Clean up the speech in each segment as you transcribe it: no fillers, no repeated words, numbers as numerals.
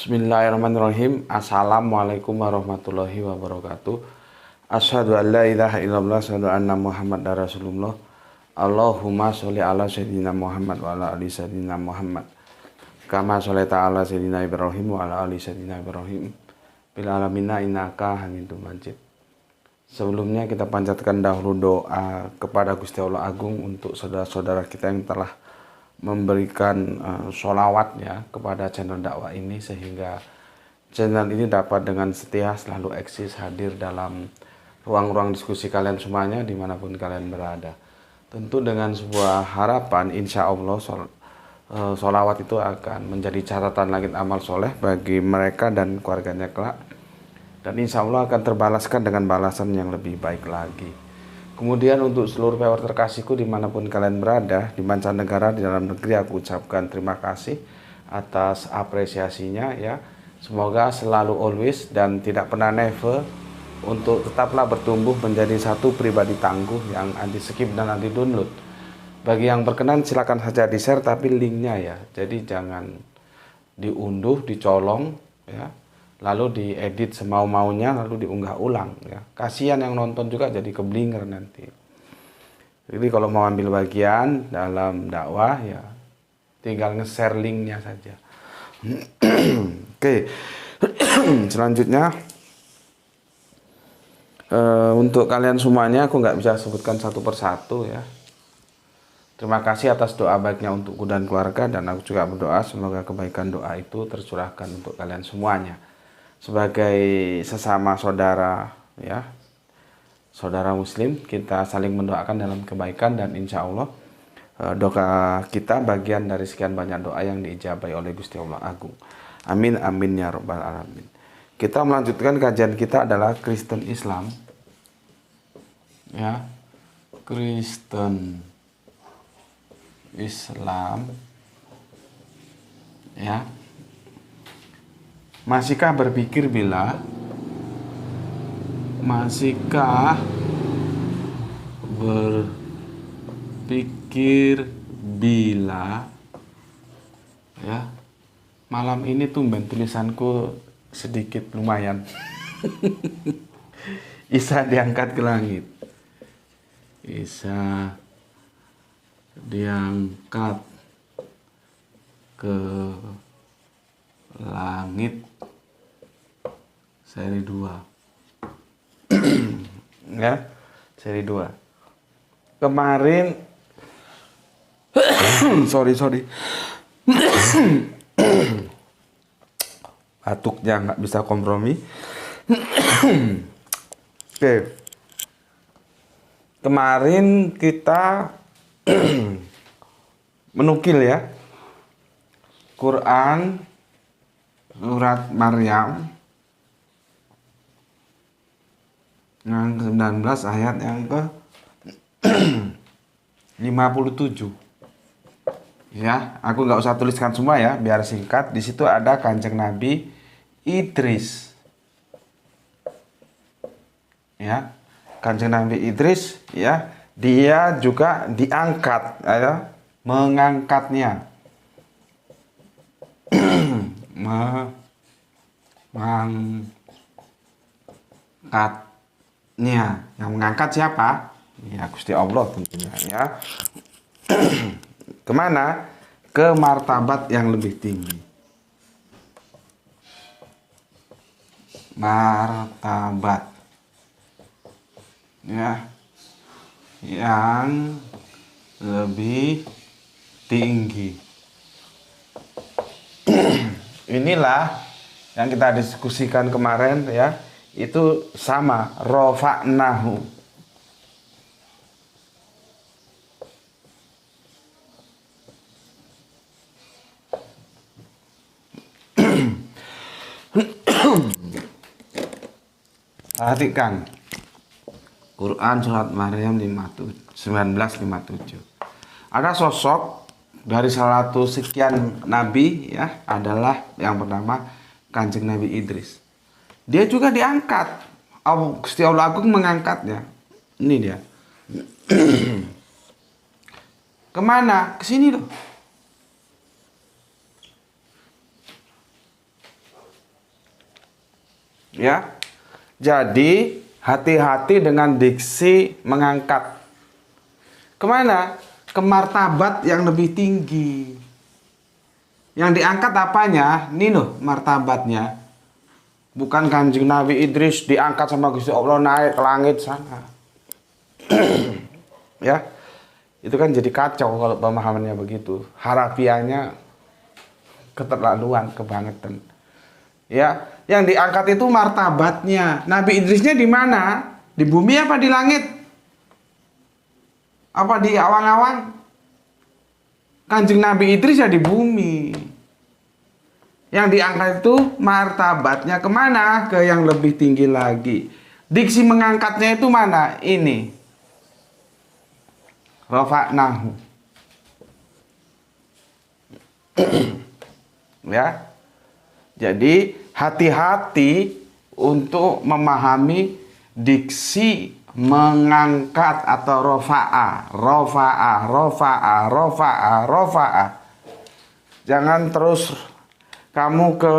Bismillahirrahmanirrahim. Assalamualaikum warahmatullahi wabarakatuh. Asyhadu an la ilaha illallah, asyhadu anna Muhammadar Rasulullah. Allahumma sholli ala sayyidina Muhammad wa ala ali sayyidina Muhammad. Kama sholaita ala sayyidina Ibrahim wa ala ali sayyidina Ibrahim. Bil alamin innaka Hamidum Majid. Sebelumnya kita panjatkan dahulu doa kepada Gusti Allah Agung untuk saudara-saudara kita yang telah memberikan sholawat ya kepada channel dakwah ini, sehingga channel ini dapat dengan setia selalu eksis hadir dalam ruang-ruang diskusi kalian semuanya dimanapun kalian berada. Tentu dengan sebuah harapan, insya Allah sholawat itu akan menjadi catatan langit amal soleh bagi mereka dan keluarganya kelak, dan insya Allah akan terbalaskan dengan balasan yang lebih baik lagi. Kemudian untuk seluruh viewer terkasihku dimanapun kalian berada, di mancanegara, di dalam negeri, aku ucapkan terima kasih atas apresiasinya ya. Semoga selalu always dan tidak pernah never untuk tetaplah bertumbuh menjadi satu pribadi tangguh yang anti skip dan anti download. Bagi yang berkenan silakan saja di share, tapi linknya ya, jadi jangan diunduh, dicolong ya, lalu diedit semau-maunya, lalu diunggah ulang ya. Kasihan yang nonton juga jadi keblinger nanti. Jadi kalau mau ambil bagian dalam dakwah ya tinggal nge-share linknya saja. Oke. Selanjutnya untuk kalian semuanya aku nggak bisa sebutkan satu persatu ya. Terima kasih atas doa baiknya untukku dan keluarga, dan aku juga berdoa semoga kebaikan doa itu tercurahkan untuk kalian semuanya. Sebagai sesama saudara ya, saudara muslim, kita saling mendoakan dalam kebaikan, dan insya Allah doa kita bagian dari sekian banyak doa yang diijabai oleh Gusti Allah Agung. Amin amin ya robbal alamin. Kita melanjutkan kajian kita adalah Kristen Islam ya, Kristen Islam ya. Masihkah berpikir bila ya, malam ini tumben tulisanku sedikit lumayan. Isa diangkat ke langit. Isa diangkat ke langit seri 2 ya, seri 2 kemarin. sorry batuknya nggak bisa kompromi. Oke, kemarin kita menukil ya Quran surat Maryam yang 19 ayat yang ke 57 ya. Aku nggak usah tuliskan semua ya, biar singkat. Di situ ada Kanjeng Nabi Idris ya, Kanjeng Nabi Idris ya, dia juga diangkat ya, mengangkatnya mengangkatnya. Yang mengangkat siapa? Ya Gusti Allah tentunya ya. Kemana? Ke martabat yang lebih tinggi. Martabat ya, yang lebih tinggi. Inilah yang kita diskusikan kemarin ya, itu sama rofa'nahu. Perhatikan Quran surat Maryam 19:57. Ada sosok dari salah satu sekian nabi ya, adalah yang pertama Kanjeng Nabi Idris. Dia juga diangkat. Gusti Allah Agung mengangkatnya. Ini dia. Kemana? Ke sini loh. Ya. Jadi hati-hati dengan diksi mengangkat. Kemana? Ke martabat yang lebih tinggi. Yang diangkat apanya? Ini loh martabatnya. Bukan Kanjeng Nabi Idris diangkat sama Gusti Allah naik ke langit sana. Ya. Itu kan jadi kacau kalau pemahamannya begitu. Harafiahnya keterlaluan, kebangetan. Ya, yang diangkat itu martabatnya. Nabi Idrisnya di mana? Di bumi apa di langit? Apa di awang-awang? Kanjeng Nabi Idris ya di bumi. Yang diangkat itu martabatnya kemana? Ke yang lebih tinggi lagi. Diksi mengangkatnya itu mana? Ini. Rafa'nahu. Ya. Jadi hati-hati untuk memahami diksi mengangkat atau rofa'a. Jangan terus kamu ke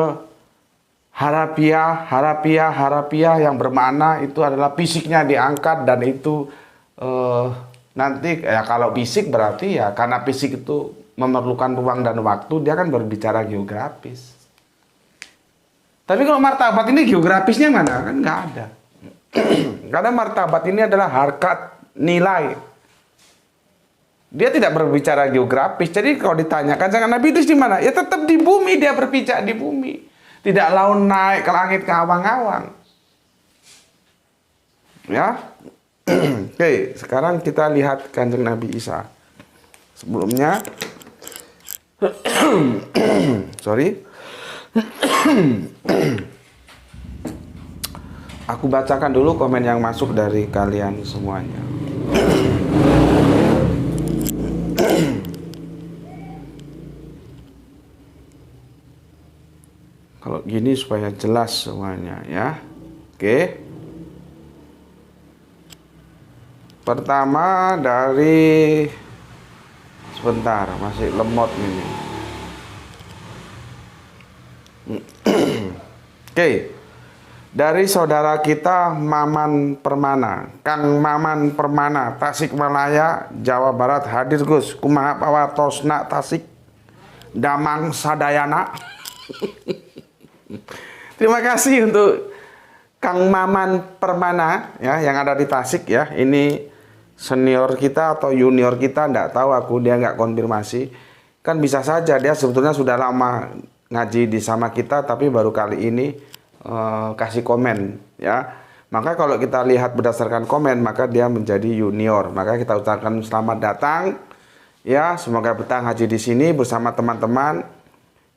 harapiah yang bermakna itu adalah fisiknya diangkat dan itu nanti ya kalau fisik berarti ya karena fisik itu memerlukan ruang dan waktu, dia kan berbicara geografis. Tapi kalau martabat ini geografisnya mana? Kan nggak ada. Karena martabat ini adalah harkat nilai. Dia tidak berbicara geografis. Jadi kalau ditanyakan jangan Nabi Idris di mana? Ya tetap di bumi, dia berbicara di bumi. Tidak laun naik ke langit ke awang-awang. Ya. Oke, sekarang kita lihat Kanjeng Nabi Isa. Sebelumnya sorry. Aku bacakan dulu komen yang masuk dari kalian semuanya. Kalau gini supaya jelas semuanya ya. Oke. Pertama dari sebentar, masih lemot ini. Oke. Dari saudara kita Maman Permana, Kang Maman Permana, Tasikmalaya, Jawa Barat, hadir Gus. Kumaha pawatosna Tasik, Damang Sadayana. Terima kasih untuk Kang Maman Permana ya yang ada di Tasik ya. Ini senior kita atau junior kita, enggak tahu aku, dia nggak konfirmasi. Kan bisa saja dia sebetulnya sudah lama ngaji di sama kita tapi baru kali ini kasih komen ya. Maka kalau kita lihat berdasarkan komen maka dia menjadi junior. Maka kita ucapkan selamat datang ya, semoga betah ngaji di sini bersama teman-teman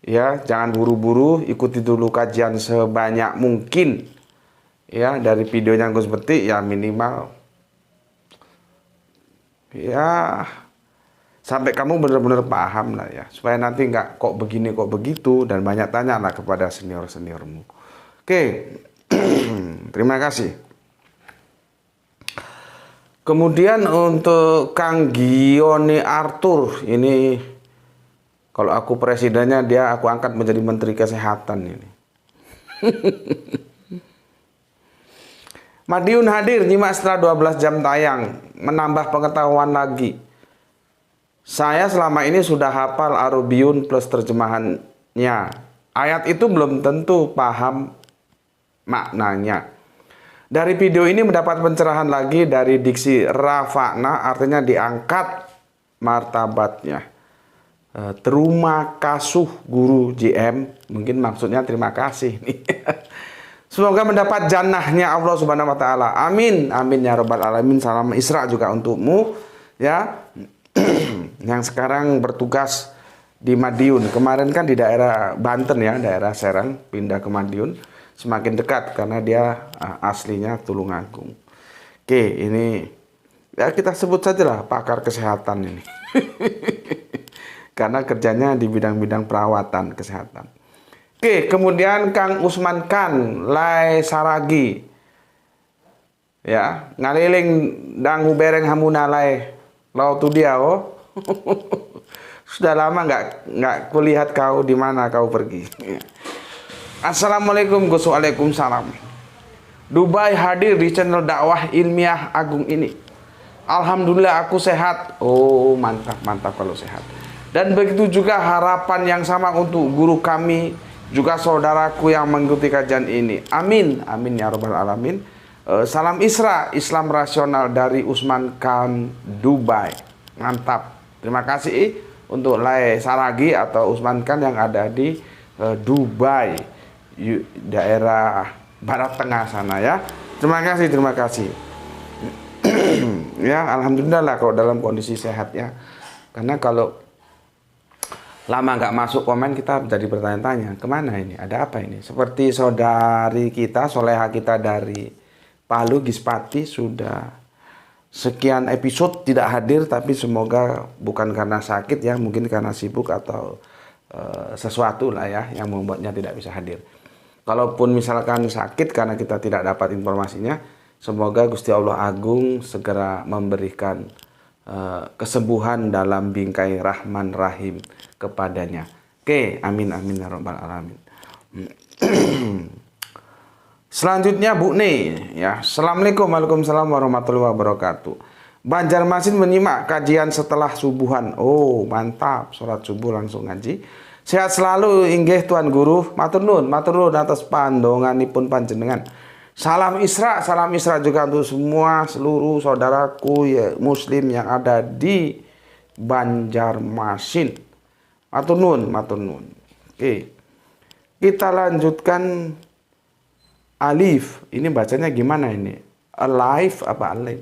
ya. Jangan buru-buru, ikuti dulu kajian sebanyak mungkin ya. Dari videonya Gus Betik ya minimal ya sampai kamu benar-benar paham lah ya, supaya nanti nggak kok begini kok begitu dan banyak tanya lah kepada senior-seniormu. Oke, terima kasih. Kemudian untuk Kang Gioni Arthur, ini kalau aku presidennya dia aku angkat menjadi Menteri Kesehatan ini. Madiun hadir nyimak setelah 12 jam tayang, menambah pengetahuan lagi. Saya selama ini sudah hafal Arubiun plus terjemahannya. Ayat itu belum tentu paham maknanya. Dari video ini mendapat pencerahan lagi dari diksi rafa'na, artinya diangkat martabatnya. Terima kasih guru JM, mungkin maksudnya terima kasih nih. Semoga mendapat jannahnya Allah Subhanahu wa taala. Amin. Amin ya rabbal alamin. Salam Isra juga untukmu ya. Yang sekarang bertugas di Madiun. Kemarin kan di daerah Banten ya, daerah Serang, pindah ke Madiun. Semakin dekat karena dia aslinya Tulungagung. Oke, ini ya kita sebut saja lah pakar kesehatan ini. Karena kerjanya di bidang-bidang perawatan kesehatan. Oke, kemudian Kang Usman Khan Lai Saragi. Ya, ngaliling dangu bereng hamuna lai lau tu dia oh. Sudah lama nggak kulihat kau di mana kau pergi. Assalamualaikum, Waalaikumsalam. Dubai hadir di channel dakwah ilmiah agung ini. Alhamdulillah aku sehat. Oh, mantap, mantap kalau sehat. Dan begitu juga harapan yang sama untuk guru kami, juga saudaraku yang mengikuti kajian ini. Amin, amin ya rabbal alamin. Salam Isra, Islam rasional dari Usman Khan Dubai. Mantap. Terima kasih untuk Lai Saragi atau Usman Khan yang ada di Dubai, daerah Barat Tengah sana ya. Terima kasih, terima kasih. Ya, alhamdulillah lah kalau dalam kondisi sehat ya. Karena kalau lama nggak masuk komen kita jadi bertanya-tanya, kemana ini? Ada apa ini? Seperti saudari kita, soleha kita dari Palu, Gispati, sudah sekian episode tidak hadir, tapi semoga bukan karena sakit ya, mungkin karena sibuk atau sesuatu lah ya yang membuatnya tidak bisa hadir. Kalaupun misalkan sakit karena kita tidak dapat informasinya, semoga Gusti Allah Agung segera memberikan kesembuhan dalam bingkai Rahman Rahim kepadanya. Oke, amin amin ya rabbal alamin. Selanjutnya Bu Ne ya. Assalamualaikum waalaikumsalam warahmatullahi wabarakatuh. Banjarmasin menyimak kajian setelah subuhan. Oh, mantap. Sholat subuh langsung ngaji. Sehat selalu inggih Tuan Guru. Matur nuwun atas pandonganipun panjenengan. Salam Isra juga untuk semua seluruh saudaraku ya, muslim yang ada di Banjarmasin. Matur nuwun. Oke. Kita lanjutkan alif. Ini bacanya gimana ini? Alive apa alif?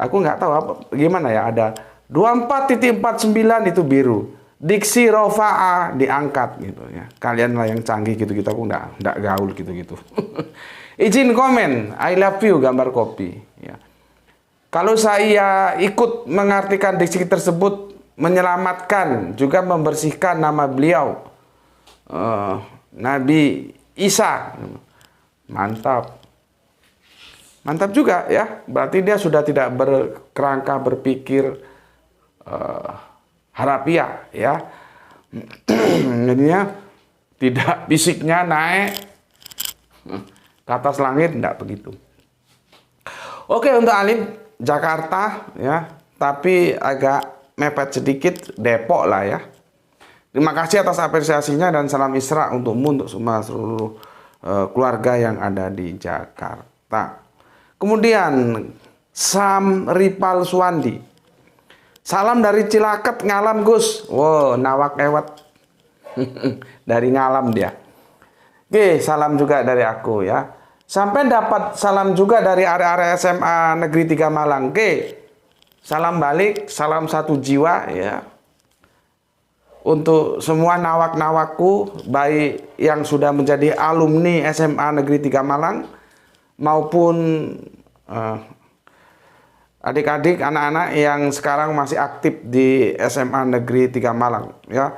Aku nggak tahu apa gimana ya, ada 24.49 itu biru. Diksi rofa'a diangkat gitu ya. Kalian lah yang canggih gitu-gitu, aku nggak gaul gitu-gitu. Izin komen, I love you gambar kopi ya. Kalau saya ikut mengartikan diksi tersebut, menyelamatkan juga membersihkan nama beliau Nabi Isa. Mantap. Mantap juga ya. Berarti dia sudah tidak berkerangka berpikir harafiah ya. Jadinya tidak fisiknya naik ke atas langit, tidak begitu. Oke, untuk alif Jakarta ya, tapi agak mepet sedikit Depok lah ya. Terima kasih atas apresiasinya dan salam Isra untukmu, untuk semua seluruh keluarga yang ada di Jakarta. Kemudian Sam Ripal Suwandi. Salam dari Cilaket Ngalam Gus. Wow, nawak ewat. Dari Ngalam dia. Oke, salam juga dari aku ya. Sampai dapat salam juga dari area-area SMA Negeri 3 Malang. Oke. Salam balik, salam satu jiwa ya. Untuk semua nawak-nawakku, baik yang sudah menjadi alumni SMA Negeri 3 Malang maupun adik-adik, anak-anak yang sekarang masih aktif di SMA Negeri 3 Malang ya.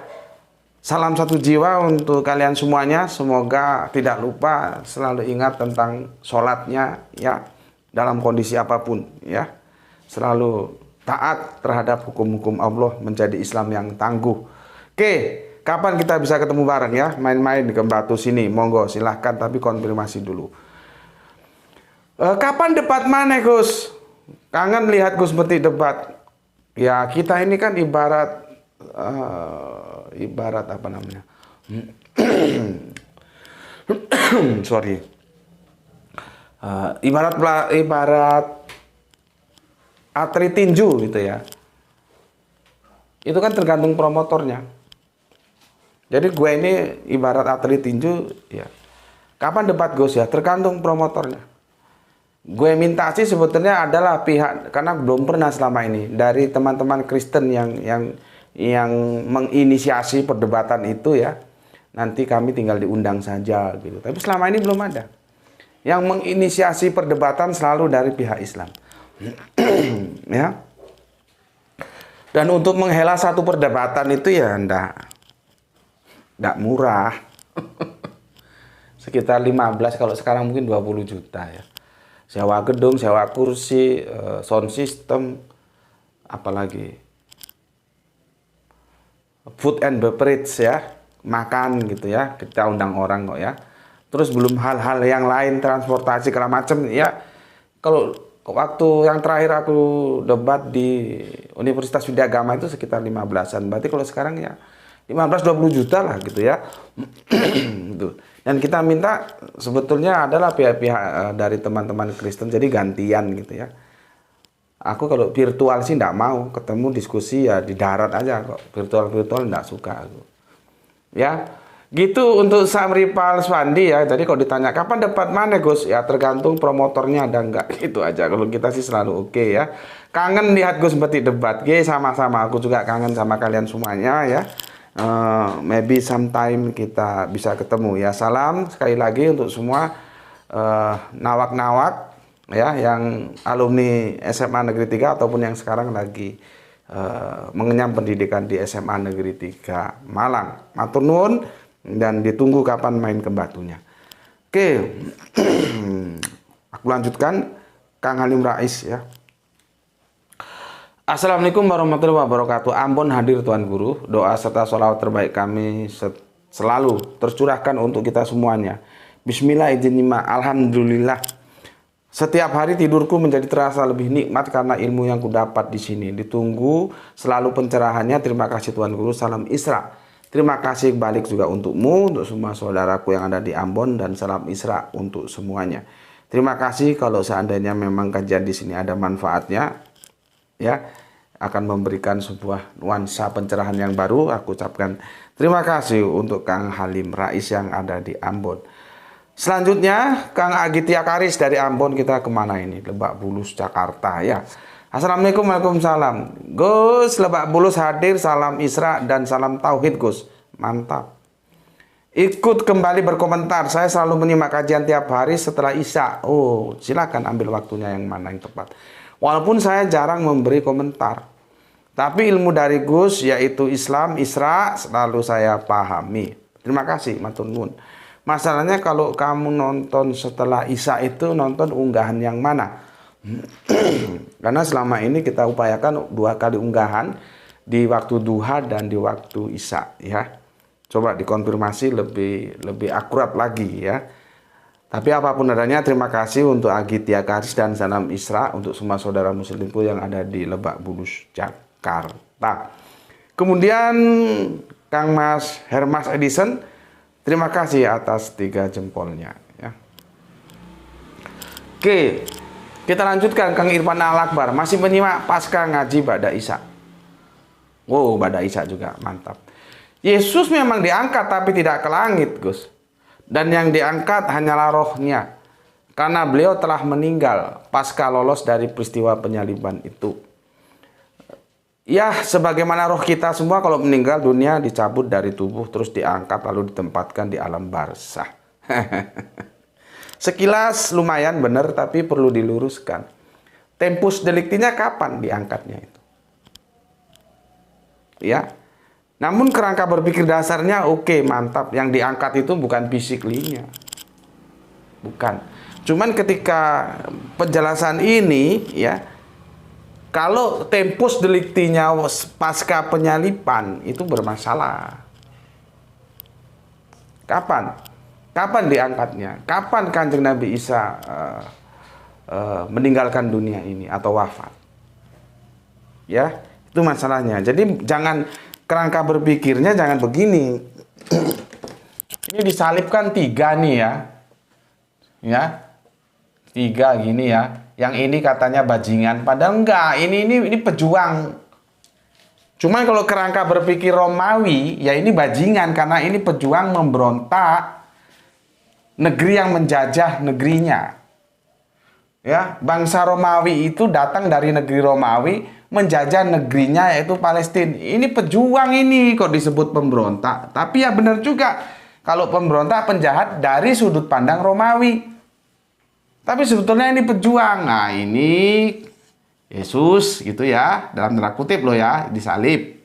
Salam satu jiwa untuk kalian semuanya. Semoga tidak lupa selalu ingat tentang sholatnya ya, dalam kondisi apapun ya. Selalu taat terhadap hukum-hukum Allah, menjadi Islam yang tangguh. Oke, kapan kita bisa ketemu bareng ya, main-main ke Batu sini, monggo silahkan, tapi konfirmasi dulu. Kapan debat mana Gus? Kangen lihat Gus Meti debat. Ya kita ini kan ibarat apa namanya? Sorry. Ibarat atlet tinju gitu ya. Itu kan tergantung promotornya. Jadi gue ini ibarat atlet tinju ya. Kapan debat Gus ya? Tergantung promotornya. Gue minta sih sebetulnya adalah pihak, karena belum pernah selama ini dari teman-teman Kristen yang menginisiasi perdebatan itu ya. Nanti kami tinggal diundang saja gitu. Tapi selama ini belum ada. Yang menginisiasi perdebatan selalu dari pihak Islam. Ya. Dan untuk menghela satu perdebatan itu ya enggak murah. Sekitar 15, kalau sekarang mungkin 20 juta ya. Sewa gedung, sewa kursi, sound system, apalagi food and beverage ya, makan gitu ya, kita undang orang kok ya. terus belum hal-hal yang lain, transportasi segala macam ya. Kalau waktu yang terakhir aku debat di Universitas Widya Agama itu sekitar 15-an. Berarti kalau sekarang ya 15-20 juta lah gitu ya. Gitu. Dan kita minta sebetulnya adalah pihak-pihak dari teman-teman Kristen jadi gantian gitu ya. Aku kalau virtual sih enggak mau, ketemu diskusi ya di darat aja kok. Virtual enggak suka aku. Ya. Gitu untuk Samripal Swandi ya. Jadi kalau ditanya kapan debat mana Gus? Ya tergantung promotornya ada enggak. Itu aja. Kalau kita sih selalu oke ya. Kangen lihat Gus Beti debat. Sama-sama. Aku juga kangen sama kalian semuanya ya. Maybe sometime kita bisa ketemu ya. Salam sekali lagi untuk semua nawak-nawak ya yang alumni SMA Negeri 3 ataupun yang sekarang lagi mengenyam pendidikan di SMA Negeri 3 Malang. Matur nuwun. Dan ditunggu kapan main ke Batunya. Oke, aku lanjutkan Kang Halim Rais ya. Assalamualaikum warahmatullahi wabarakatuh. Ampun hadir Tuan Guru. Doa serta sholawat terbaik kami selalu tercurahkan untuk kita semuanya. Bismillah izin nyimak. Alhamdulillah. Setiap hari tidurku menjadi terasa lebih nikmat karena ilmu yang kudapat di sini. Ditunggu selalu pencerahannya. Terima kasih Tuan Guru. Salam Isra. Terima kasih balik juga untukmu, untuk semua saudaraku yang ada di Ambon, dan salam Isra untuk semuanya. Terima kasih kalau seandainya memang kajian di sini ada manfaatnya, ya akan memberikan sebuah nuansa pencerahan yang baru. Aku ucapkan terima kasih untuk Kang Halim Rais yang ada di Ambon. Selanjutnya Kang Agitya Karis dari Ambon. Kita kemana ini? Lebak Bulus, Jakarta ya. Assalamualaikum, waalaikumsalam. Gus, Lebak Bulus hadir, salam Isra dan salam Tauhid Gus. Mantap. Ikut kembali berkomentar. Saya selalu menyimak kajian tiap hari setelah Isya. Oh, silakan ambil waktunya yang mana yang tepat. Walaupun saya jarang memberi komentar, tapi ilmu dari Gus yaitu Islam, Isra selalu saya pahami. Terima kasih, matur nuwun. Masalahnya kalau kamu nonton setelah Isya itu nonton unggahan yang mana? Karena selama ini kita upayakan 2 kali unggahan di waktu duha dan di waktu Isya ya. Coba dikonfirmasi lebih akurat lagi ya. Tapi apapun adanya, terima kasih untuk Agitya Karis dan salam Isra untuk semua saudara muslimku yang ada di Lebak Bulus, Jakarta. Kemudian Kang Mas Hermas Edison, terima kasih atas 3 jempolnya ya. Oke. Kita lanjutkan Kang Irfan Al-Akbar. Masih menyimak pasca ngaji Ba'da Isya. Wow, Ba'da Isya juga mantap. Yesus memang diangkat tapi tidak ke langit Gus. Dan yang diangkat hanyalah rohnya. Karena beliau telah meninggal pasca lolos dari peristiwa penyaliban itu. Ya, sebagaimana roh kita semua kalau meninggal dunia dicabut dari tubuh terus diangkat lalu ditempatkan di alam barzah. Sekilas lumayan benar tapi perlu diluruskan. Tempus delictinya kapan diangkatnya itu? Ya. Namun kerangka berpikir dasarnya oke, mantap. Yang diangkat itu bukan physically-nya. Bukan. Cuman ketika penjelasan ini ya, kalau tempus delictinya pasca penyaliban itu bermasalah. Kapan? Kapan diangkatnya? Kapan Kanjeng Nabi Isa meninggalkan dunia ini atau wafat? Ya, itu masalahnya. Jadi jangan kerangka berpikirnya jangan begini. Ini disalibkan 3 nih ya. Ya. 3 gini ya. Yang ini katanya bajingan, padahal enggak. Ini pejuang. Cuman kalau kerangka berpikir Romawi, ya ini bajingan karena ini pejuang memberontak negeri yang menjajah negerinya. Ya, bangsa Romawi itu datang dari negeri Romawi menjajah negerinya yaitu Palestina. Ini pejuang ini kok disebut pemberontak. Tapi ya benar juga kalau pemberontak penjahat dari sudut pandang Romawi. Tapi sebetulnya ini pejuang. Nah, ini Yesus gitu ya, dalam tanda kutip loh ya, disalib.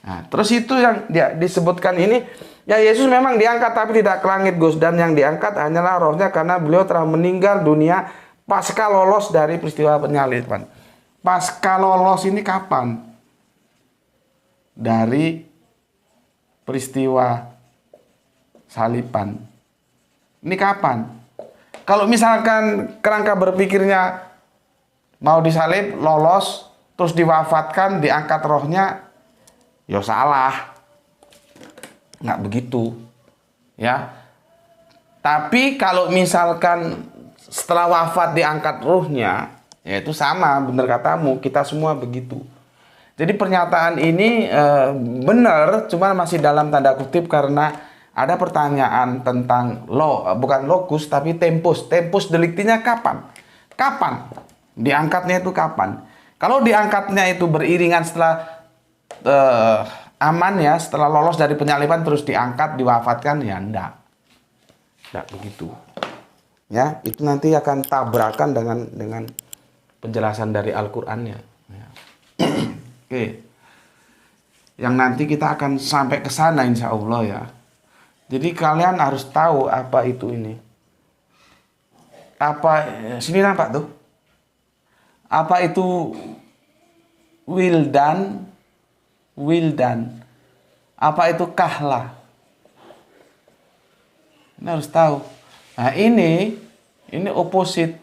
Nah, terus itu yang dia disebutkan ini. Ya Yesus memang diangkat tapi tidak ke langit Gus. Dan yang diangkat hanyalah rohnya karena beliau telah meninggal dunia pasca lolos dari peristiwa penyaliban. Pasca lolos ini kapan? Dari peristiwa saliban. Ini kapan? Kalau misalkan kerangka berpikirnya mau disalib, lolos, terus diwafatkan, diangkat rohnya, ya salah. Nggak begitu. Ya. Tapi kalau misalkan setelah wafat diangkat rohnya, ya itu sama, bener katamu, kita semua begitu. Jadi pernyataan ini benar, cuma masih dalam tanda kutip karena ada pertanyaan tentang bukan lokus tapi tempus. Tempus deliktinya kapan? Kapan? Diangkatnya itu kapan? Kalau diangkatnya itu beriringan setelah aman ya, setelah lolos dari penyaliban terus diangkat, diwafatkan, ya enggak. Enggak begitu. Ya, itu nanti akan tabrakan dengan penjelasan dari Al-Qur'annya. Ya. Oke. Yang nanti kita akan sampai ke sana insya Allah ya. Jadi kalian harus tahu apa itu ini. Sini nampak tuh. Apa itu wildan? Apa itu kahla? Ini harus tahu. Nah ini opposite.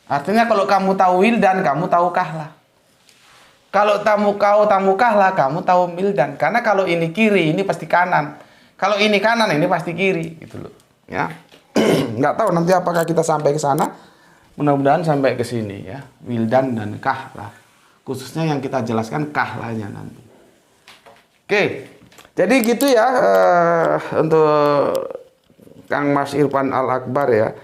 Artinya kalau kamu tahu wildan, kamu tahu kahla. Kalau tamu kahla, kamu tahu mildan. Karena kalau ini kiri, ini pasti kanan. Kalau ini kanan, ini pasti kiri, gitu loh. Ya, nggak tahu nanti apakah kita sampai ke sana. Mudah-mudahan sampai ke sini ya. Wildan dan kahla. Khususnya yang kita jelaskan kahlanya nanti. Oke, jadi gitu ya untuk Kang Mas Irfan Al-Akbar ya.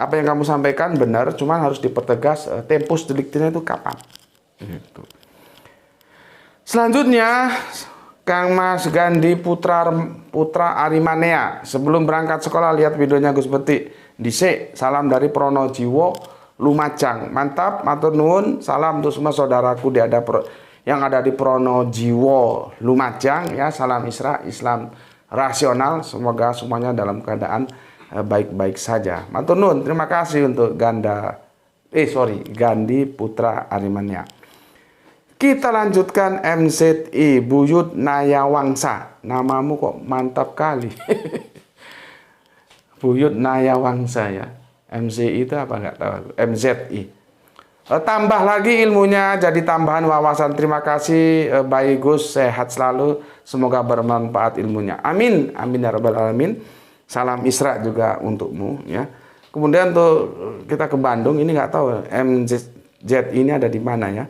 Apa yang kamu sampaikan benar, cuman harus dipertegas tempus deliktinya itu kapan. Gitu. Selanjutnya, Kang Mas Gandhi Putra Arimanea. Sebelum berangkat sekolah, lihat videonya Gus Beti. Dhisik, salam dari Pronojiwo, Lumajang. Mantap, matur nuwun. Salam untuk semua saudaraku yang ada di Pronojiwo, Lumajang. Ya, salam Islam rasional. Semoga semuanya dalam keadaan baik-baik saja. Matur nuwun. Terima kasih untuk Gandhi Putra Arimanea. Kita lanjutkan MZI Buyut Nayawangsa. Namamu kok mantap kali. Buyut Nayawangsa ya. MZI itu apa nggak tahu. MZI. Tambah lagi ilmunya, jadi tambahan wawasan. Terima kasih Bayi Gus, sehat selalu. Semoga bermanfaat ilmunya. Amin. Amin ya rabbal alamin. Salam Isra juga untukmu ya. Kemudian untuk kita ke Bandung, ini nggak tahu MZ ini ada di mana ya.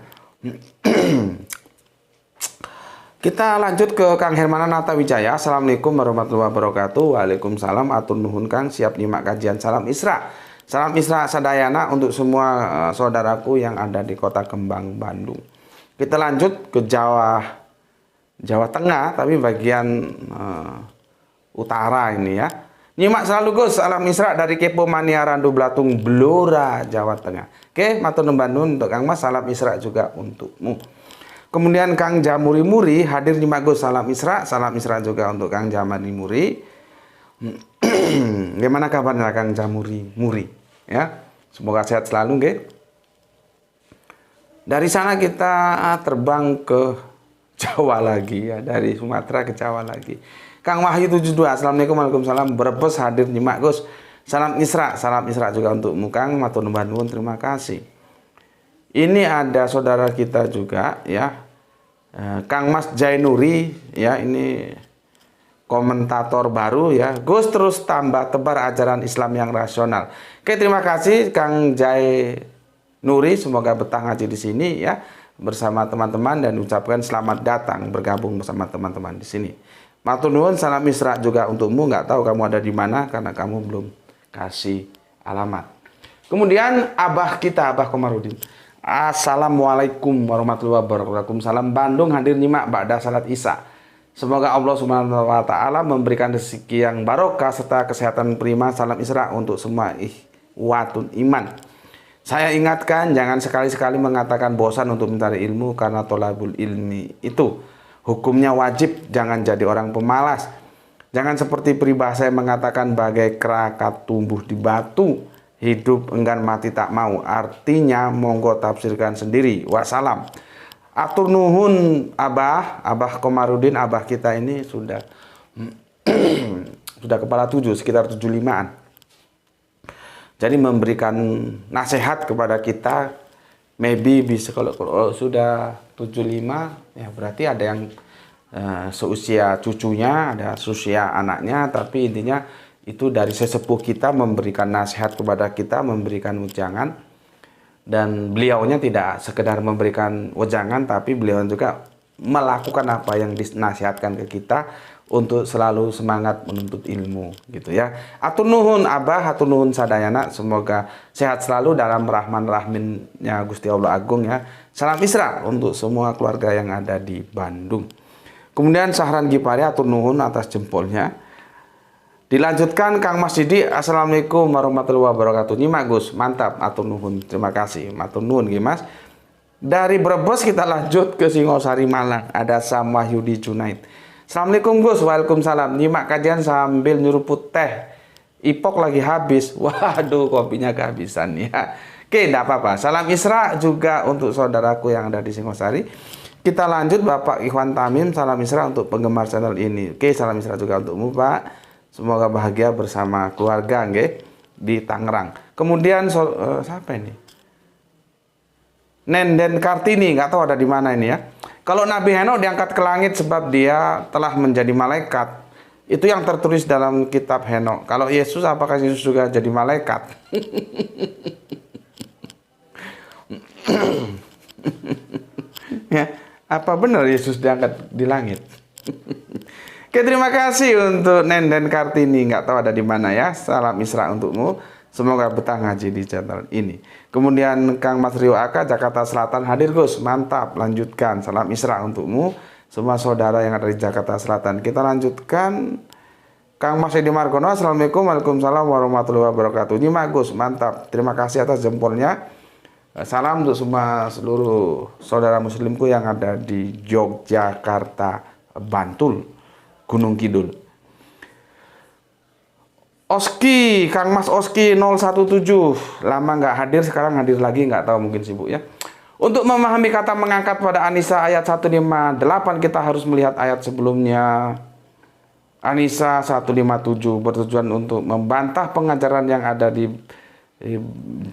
Kita lanjut ke Kang Hermana Nata Wijaya. Assalamualaikum warahmatullahi wabarakatuh. Waalaikumsalam. Atur nuhun Kang, siap nyimak kajian. Salam Isra. Salam Isra Sadayana untuk semua saudaraku yang ada di Kota Kembang, Bandung. Kita lanjut ke Jawa Tengah, tapi bagian utara ini ya. Nyimak selalu Gus. Salam Isra dari Kepo Mania Randu Blatung, Blora, Jawa Tengah. Oke, matur nuwun untuk Kang Mas. Salam Isra juga untukmu. Kemudian Kang Jamuri Muri hadir nyimak Gus. Salam Isra. Salam Isra juga untuk Kang Jamuri Muri. Gimana kabarnya Kang Jamuri Muri? Ya, semoga sehat selalu, nggih. Dari sana kita terbang ke Jawa lagi ya, dari Sumatera ke Jawa lagi. Kang Wahyu 72. Assalamualaikum warahmatullahi wabarakatuh. Brebes hadir nyimak Gus. Salam Isra juga untukmu Kang. Matur nuwun, terima kasih. Ini ada saudara kita juga ya, Kang Mas Jainuri ya, ini komentator baru ya. Gus terus tambah tebar ajaran Islam yang rasional. Oke, terima kasih Kang Jainuri, semoga betah ngaji di sini ya bersama teman-teman dan ucapkan selamat datang bergabung bersama teman-teman di sini. Matur nuwun, salam Isra juga untukmu. Nggak tahu kamu ada di mana karena kamu belum kasih alamat. Kemudian Abah Komarudin. Assalamualaikum warahmatullahi wabarakatuh. Salam Bandung hadir nyimak ba'da salat Isya. Semoga Allah Subhanahu wa taala memberikan rezeki yang barokah serta kesehatan prima. Salam Isra untuk semua ikhwatun iman. Saya ingatkan jangan sekali-sekali mengatakan bosan untuk mencari ilmu karena tolabul ilmi itu hukumnya wajib, jangan jadi orang pemalas. Jangan seperti peribahasa yang mengatakan bagai kerakat tumbuh di batu. Hidup enggan mati tak mau. Artinya monggo tafsirkan sendiri. Wassalam. Atur nuhun Abah Komarudin. Abah kita ini sudah sudah kepala 7, sekitar 75-an. Jadi memberikan nasihat kepada kita, maybe bisa kalau sudah 75, ya berarti ada yang seusia cucunya, ada seusia anaknya, tapi intinya itu dari sesepuh kita memberikan nasihat kepada kita, memberikan ujangan, dan beliaunya tidak sekedar memberikan ujangan, tapi beliau juga melakukan apa yang dinasihatkan ke kita untuk selalu semangat menuntut ilmu gitu ya. Atur nuhun Abah, atur nuhun sadayana, semoga sehat selalu dalam rahman rahminnya Gusti Allah Agung ya. Salam Isra untuk semua keluarga yang ada di Bandung. Kemudian Sahran Gipari, atur nuhun atas jempolnya. Dilanjutkan Kang Mas Didi, Assalamualaikum warahmatullahi wabarakatuh. Nyimak Gus, mantap, atur nuhun, terima kasih, atur nuhun Mas. Dari Brebes kita lanjut ke Singosari Malang, ada Sam Wahyudi Junaid. Assalamualaikum Gus, waalaikumsalam. Nyimak kajian sambil nyeruput teh. Ipok lagi habis. Waduh, kopinya kehabisan ya. Oke, tidak apa-apa. Salam Isra juga untuk saudaraku yang ada di Singosari. Kita lanjut Bapak Ikhwan Tamim, salam Isra untuk penggemar channel ini. Oke, salam Isra juga untukmu Pak. Semoga bahagia bersama keluarga nggih di Tangerang. Kemudian siapa ini? Nenden Kartini, nggak tahu ada di mana ini ya. Kalau Nabi Henok diangkat ke langit sebab dia telah menjadi malaikat, itu yang tertulis dalam kitab Henok. Kalau Yesus, apakah Yesus juga jadi malaikat? Ya, apa benar Yesus diangkat di langit? Oke, terima kasih untuk Nenden Kartini, nggak tahu ada di mana ya. Salam Isra untukmu. Semoga betah ngaji di channel ini. Kemudian Kang Mas Rio Aka, Jakarta Selatan hadir Gus, mantap, lanjutkan. Salam Isra untukmu, semua saudara yang ada di Jakarta Selatan. Kita lanjutkan Kang Mas Edi Margono, Assalamualaikum, waalaikumsalam warahmatullahi wabarakatuh. Nyimak Gus, mantap, terima kasih atas jempolnya. Salam untuk semua seluruh saudara muslimku yang ada di Yogyakarta, Bantul, Gunung Kidul. Oski, Kang Mas Oski 017, lama nggak hadir, sekarang hadir lagi, nggak tahu mungkin sibuk ya. Untuk memahami kata mengangkat pada An-Nisa ayat 158, kita harus melihat ayat sebelumnya. An-Nisa 157 bertujuan untuk membantah pengajaran yang ada di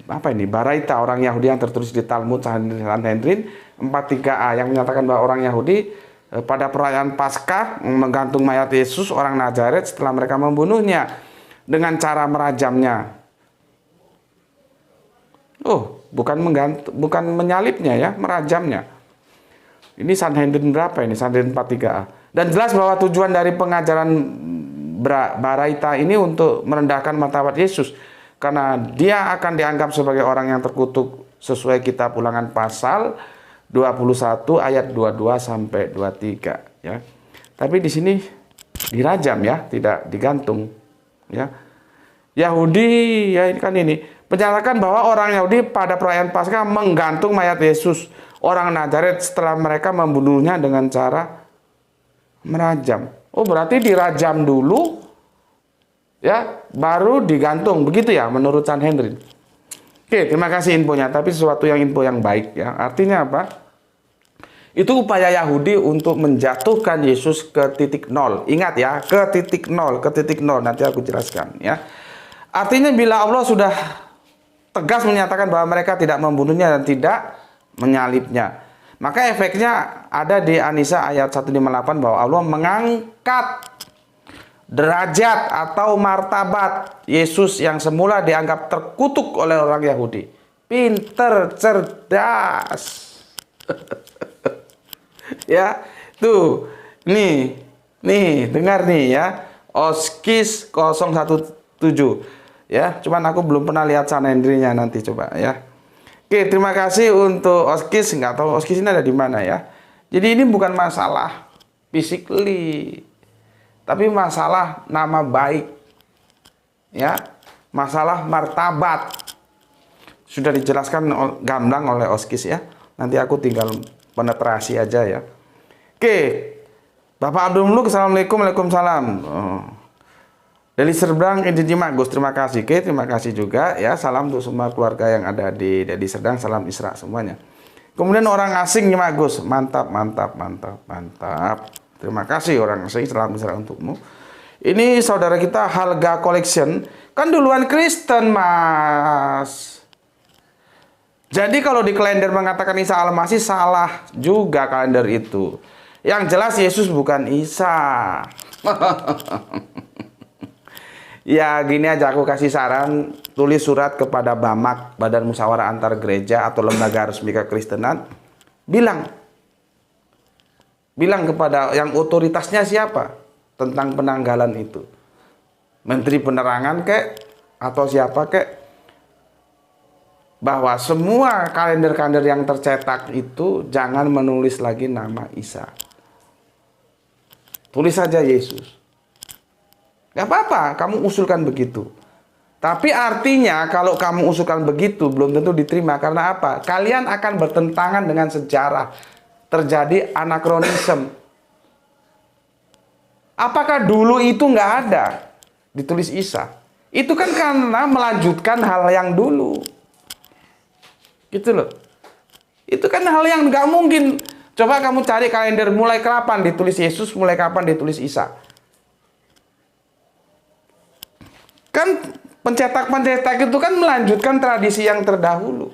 apa ini, Baraita, orang Yahudi yang tertulis di Talmud Sanhedrin 43a yang menyatakan bahwa orang Yahudi pada perayaan Paskah menggantung mayat Yesus orang Nazaret setelah mereka membunuhnya dengan cara merajamnya. Oh, bukan menyalibnya ya, merajamnya. Ini Sanhedrin berapa ini? Sanhedrin 43a. Dan jelas bahwa tujuan dari pengajaran Baraita ini untuk merendahkan martabat Yesus, karena dia akan dianggap sebagai orang yang terkutuk sesuai kitab Ulangan pasal 21 ayat 22 sampai 23 ya. Tapi di sini dirajam ya, tidak digantung. Ya, Yahudi ya kan ini menyatakan bahwa orang Yahudi pada perayaan Paskah menggantung mayat Yesus orang Nazaret setelah mereka membunuhnya dengan cara merajam. Oh, berarti dirajam dulu ya, baru digantung, begitu ya menurut Sanhedrin. Oke, terima kasih infonya, tapi sesuatu yang info yang baik ya. Artinya apa? Itu upaya Yahudi untuk menjatuhkan Yesus ke titik nol. Ingat ya, ke titik nol, ke titik nol. Nanti aku jelaskan ya. Artinya bila Allah sudah tegas menyatakan bahwa mereka tidak membunuhnya dan tidak menyalibnya, maka efeknya ada di An-Nisa ayat 158 bahwa Allah mengangkat derajat atau martabat Yesus yang semula dianggap terkutuk oleh orang Yahudi. Pinter, cerdas. Ya, tuh, nih, dengar nih ya, Oskis 017, ya, cuman aku belum pernah lihat Sanhedrinnya, nanti coba ya. Oke, terima kasih untuk Oskis, nggak tahu Oskis ini ada di mana ya. Jadi ini bukan masalah physically, tapi masalah nama baik, ya, masalah martabat. Sudah dijelaskan gamblang oleh Oskis ya. Nanti aku tinggal penetrasi aja ya. Oke, Bapak Abdul Muluk, Assalamualaikum, waalaikumsalam. Dari Serdang, Gus, terima kasih. Oke, terima kasih juga ya. Salam untuk semua keluarga yang ada di Serdang, salam Isra semuanya. Kemudian orang asing Nyimak Gus, mantap. Terima kasih orang asing, salam Isra untukmu. Ini saudara kita Halga Collection kan duluan Kristen, Mas. Jadi kalau di kalender mengatakan Isa Al-Masih, salah juga kalender itu. Yang jelas Yesus bukan Isa. Ya gini aja, aku kasih saran, tulis surat kepada BAMAK, Badan Musyawarah Antar Gereja atau Lembaga Resmi Kekristenan. Bilang kepada yang otoritasnya siapa tentang penanggalan itu, Menteri Penerangan kek atau siapa kek, bahwa semua kalender-kalender yang tercetak itu jangan menulis lagi nama Isa, tulis saja Yesus. Gak apa-apa kamu usulkan begitu, tapi artinya kalau kamu usulkan begitu belum tentu diterima. Karena apa? Kalian akan bertentangan dengan sejarah, terjadi anakronisme. Apakah dulu itu nggak ada ditulis Isa? Itu kan karena melanjutkan hal yang dulu. Gitu loh. Itu kan hal yang nggak mungkin. Coba kamu cari kalender mulai kapan ditulis Yesus, mulai kapan ditulis Isa. Kan pencetak-pencetak itu kan melanjutkan tradisi yang terdahulu.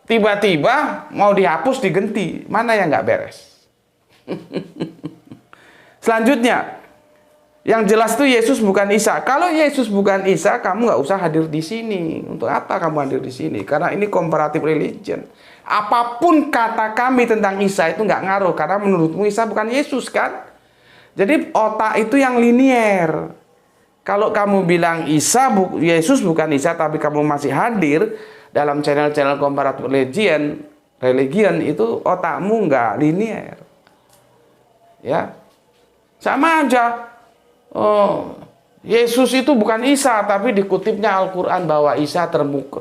Tiba-tiba mau dihapus, diganti. Mana yang nggak beres? Selanjutnya, yang jelas itu Yesus bukan Isa. Kalau Yesus bukan Isa, kamu nggak usah hadir di sini. Untuk apa kamu hadir di sini? Karena ini comparative religion. Apapun kata kami tentang Isa itu nggak ngaruh, karena menurutmu Isa bukan Yesus kan? Jadi otak itu yang linier. Kalau kamu bilang Yesus bukan Isa, tapi kamu masih hadir dalam channel-channel comparative religion itu otakmu nggak linier. Ya. Sama aja, Yesus itu bukan Isa, tapi dikutipnya Al-Quran bahwa Isa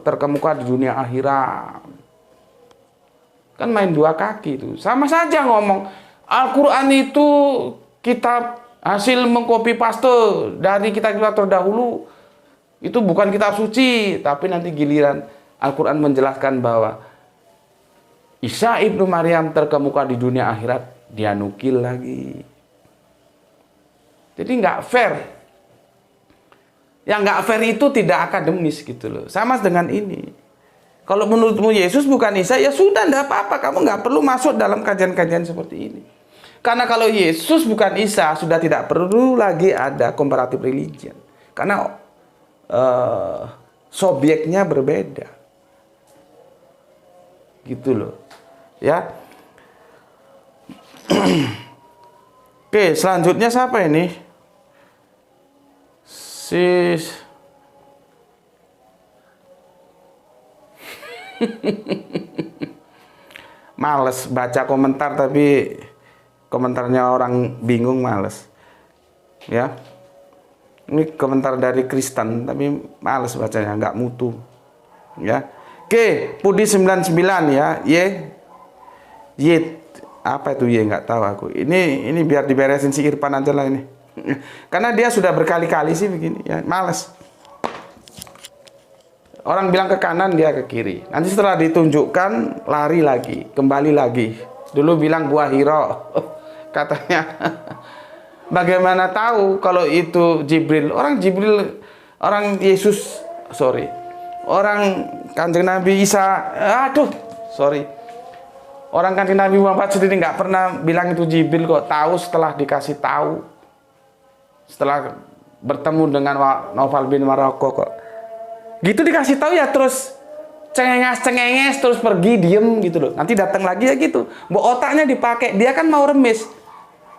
terkemuka di dunia akhirat. Kan main dua kaki itu. Sama saja ngomong, Al-Quran itu kitab hasil mengcopy paste dari kitab-kitab terdahulu. Itu bukan kitab suci, tapi nanti giliran Al-Quran menjelaskan bahwa Isa ibnu Maryam terkemuka di dunia akhirat, dia nukil lagi. Jadi nggak fair. Yang nggak fair itu tidak akademis gitu loh. Sama dengan ini. Kalau menurutmu Yesus bukan Isa, ya sudah, nggak apa-apa. Kamu nggak perlu masuk dalam kajian-kajian seperti ini. Karena kalau Yesus bukan Isa, sudah tidak perlu lagi ada comparative religion. Karena subjeknya berbeda. Gitu loh. Ya. Oke, selanjutnya siapa ini? Males baca komentar, tapi komentarnya orang bingung, males. Ya. Ini komentar dari Kristen, tapi males bacanya, nggak mutu. Ya. Oke, Pudi 99 ya. Y apa itu Y, nggak tahu aku. Ini biar diberesin si Irfan aja lah ini. Karena dia sudah berkali-kali sih begini ya, males. Orang bilang ke kanan, dia ke kiri. Nanti setelah ditunjukkan lari lagi, kembali lagi. Dulu bilang Gua Hiro katanya. Bagaimana tahu kalau itu Jibril? Orang Yesus, orang Kanjeng Nabi Isa, orang Kanjeng Nabi Muhammad sendiri nggak pernah bilang itu Jibril kok. Tahu setelah dikasih tahu, setelah bertemu dengan Naufal bin Maroko kok. Gitu dikasih tahu ya terus cengenges terus pergi diem gitu loh. Nanti datang lagi ya gitu. Otaknya dipakai. Dia kan mau remis.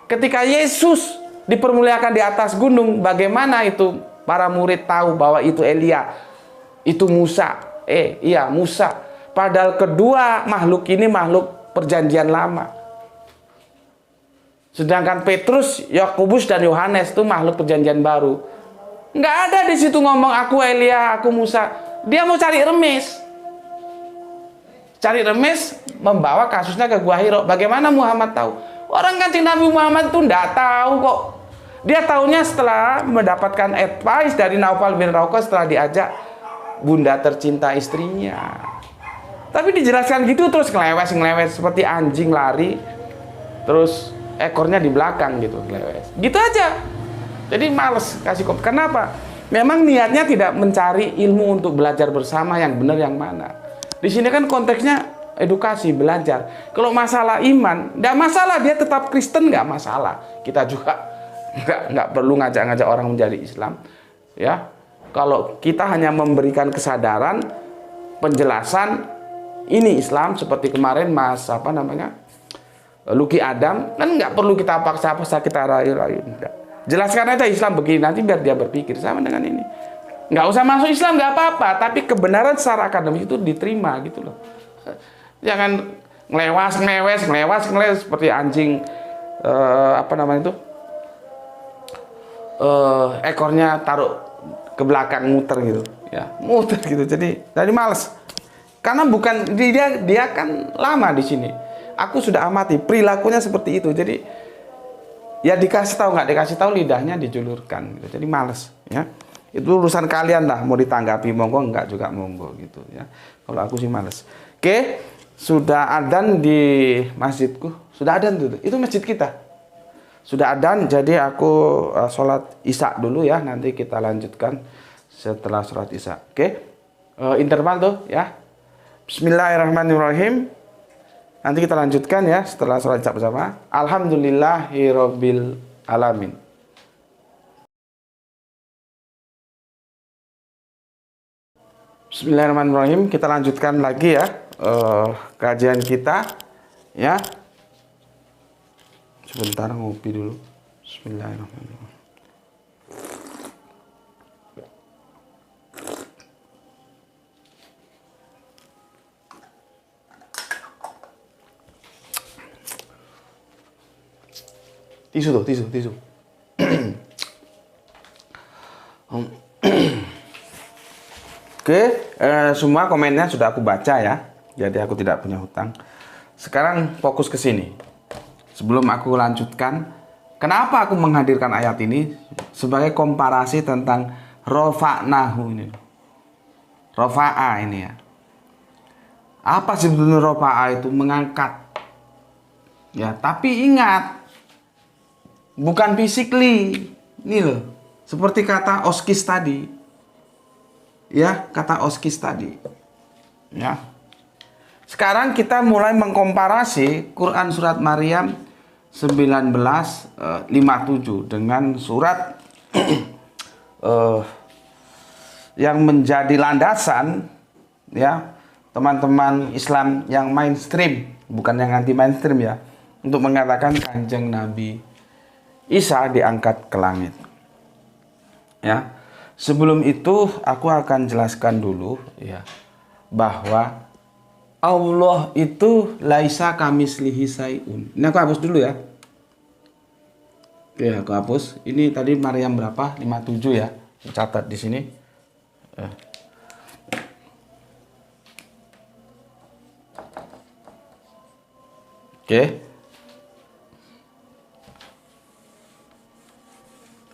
Ketika Yesus dipermuliakan di atas gunung, bagaimana itu para murid tahu bahwa itu Elia, itu Musa. Musa. Padahal kedua makhluk ini makhluk perjanjian lama. Sedangkan Petrus, Yakobus dan Yohanes itu makhluk perjanjian baru. Nggak ada di situ ngomong aku Elia, aku Musa. Dia mau cari remis. Cari remis, membawa kasusnya ke Gua Hiro. Bagaimana Muhammad tahu? Orang Kanjeng Nabi Muhammad itu nggak tahu kok. Dia tahunya setelah mendapatkan advice dari Naufal bin Rauqah setelah diajak bunda tercinta istrinya. Tapi dijelaskan gitu terus ngelewes seperti anjing lari. Terus ekornya di belakang gitu, kelewes. Gitu aja. Jadi males kasih kopi. Kenapa? Memang niatnya tidak mencari ilmu untuk belajar bersama yang benar yang mana. Di sini kan konteksnya edukasi, belajar. Kalau masalah iman, nggak masalah, dia tetap Kristen, nggak masalah. Kita juga nggak perlu ngajak-ngajak orang menjadi Islam. Ya, kalau kita hanya memberikan kesadaran, penjelasan, ini Islam seperti kemarin Mas Luki Adam, kan nggak perlu kita paksa-paksa, kita rayu-rayu. Jelaskan aja Islam begini, nanti biar dia berpikir. Sama dengan ini, nggak usah masuk Islam, nggak apa-apa, tapi kebenaran secara akademis itu diterima gitu loh. Jangan ngelewas seperti anjing ekornya taruh ke belakang, muter gitu ya, muter gitu. Jadi males, karena bukan dia kan lama di sini. Aku sudah amati perilakunya seperti itu. Jadi ya dikasih tahu, nggak dikasih tahu lidahnya dijulurkan gitu. Jadi males ya. Itu urusan kalian lah, mau ditanggapi monggo, enggak juga monggo gitu ya. Kalau aku sih males. Oke, sudah adzan di masjidku. Sudah adzan tuh. Itu masjid kita. Sudah adzan, jadi aku sholat Isya dulu ya. Nanti kita lanjutkan setelah sholat Isya. Oke. Interval tuh ya. Bismillahirrahmanirrahim. Nanti kita lanjutkan ya setelah sholat Isya bersama. Alhamdulillahirabbil alamin. Bismillahirrahmanirrahim. Kita lanjutkan lagi ya kajian kita ya. Sebentar ngopi dulu. Bismillahirrahmanirrahim. Tisu. Oke, semua komennya sudah aku baca ya. Jadi aku tidak punya hutang. Sekarang fokus ke sini. Sebelum aku lanjutkan, kenapa aku menghadirkan ayat ini sebagai komparasi tentang rofa'nahu ini. Rofa'a ini ya. Apa sebetulnya rofa'a itu? Mengangkat. Ya, tapi ingat, bukan physically. Ini loh, seperti kata Oskis tadi. Ya, kata Oskis tadi. Ya. Sekarang kita mulai mengkomparasi Quran surat Maryam 19:57 dengan surat yang menjadi landasan ya teman-teman Islam yang mainstream, bukan yang anti mainstream ya, untuk mengatakan Kanjeng Nabi Isa diangkat ke langit. Ya. Sebelum itu aku akan jelaskan dulu ya bahwa Allah itu laisa kamislihi sayun. Ini aku hapus dulu ya. Oke, aku hapus. Ini tadi Maryam berapa? 57 ya. Catat di sini. Oke.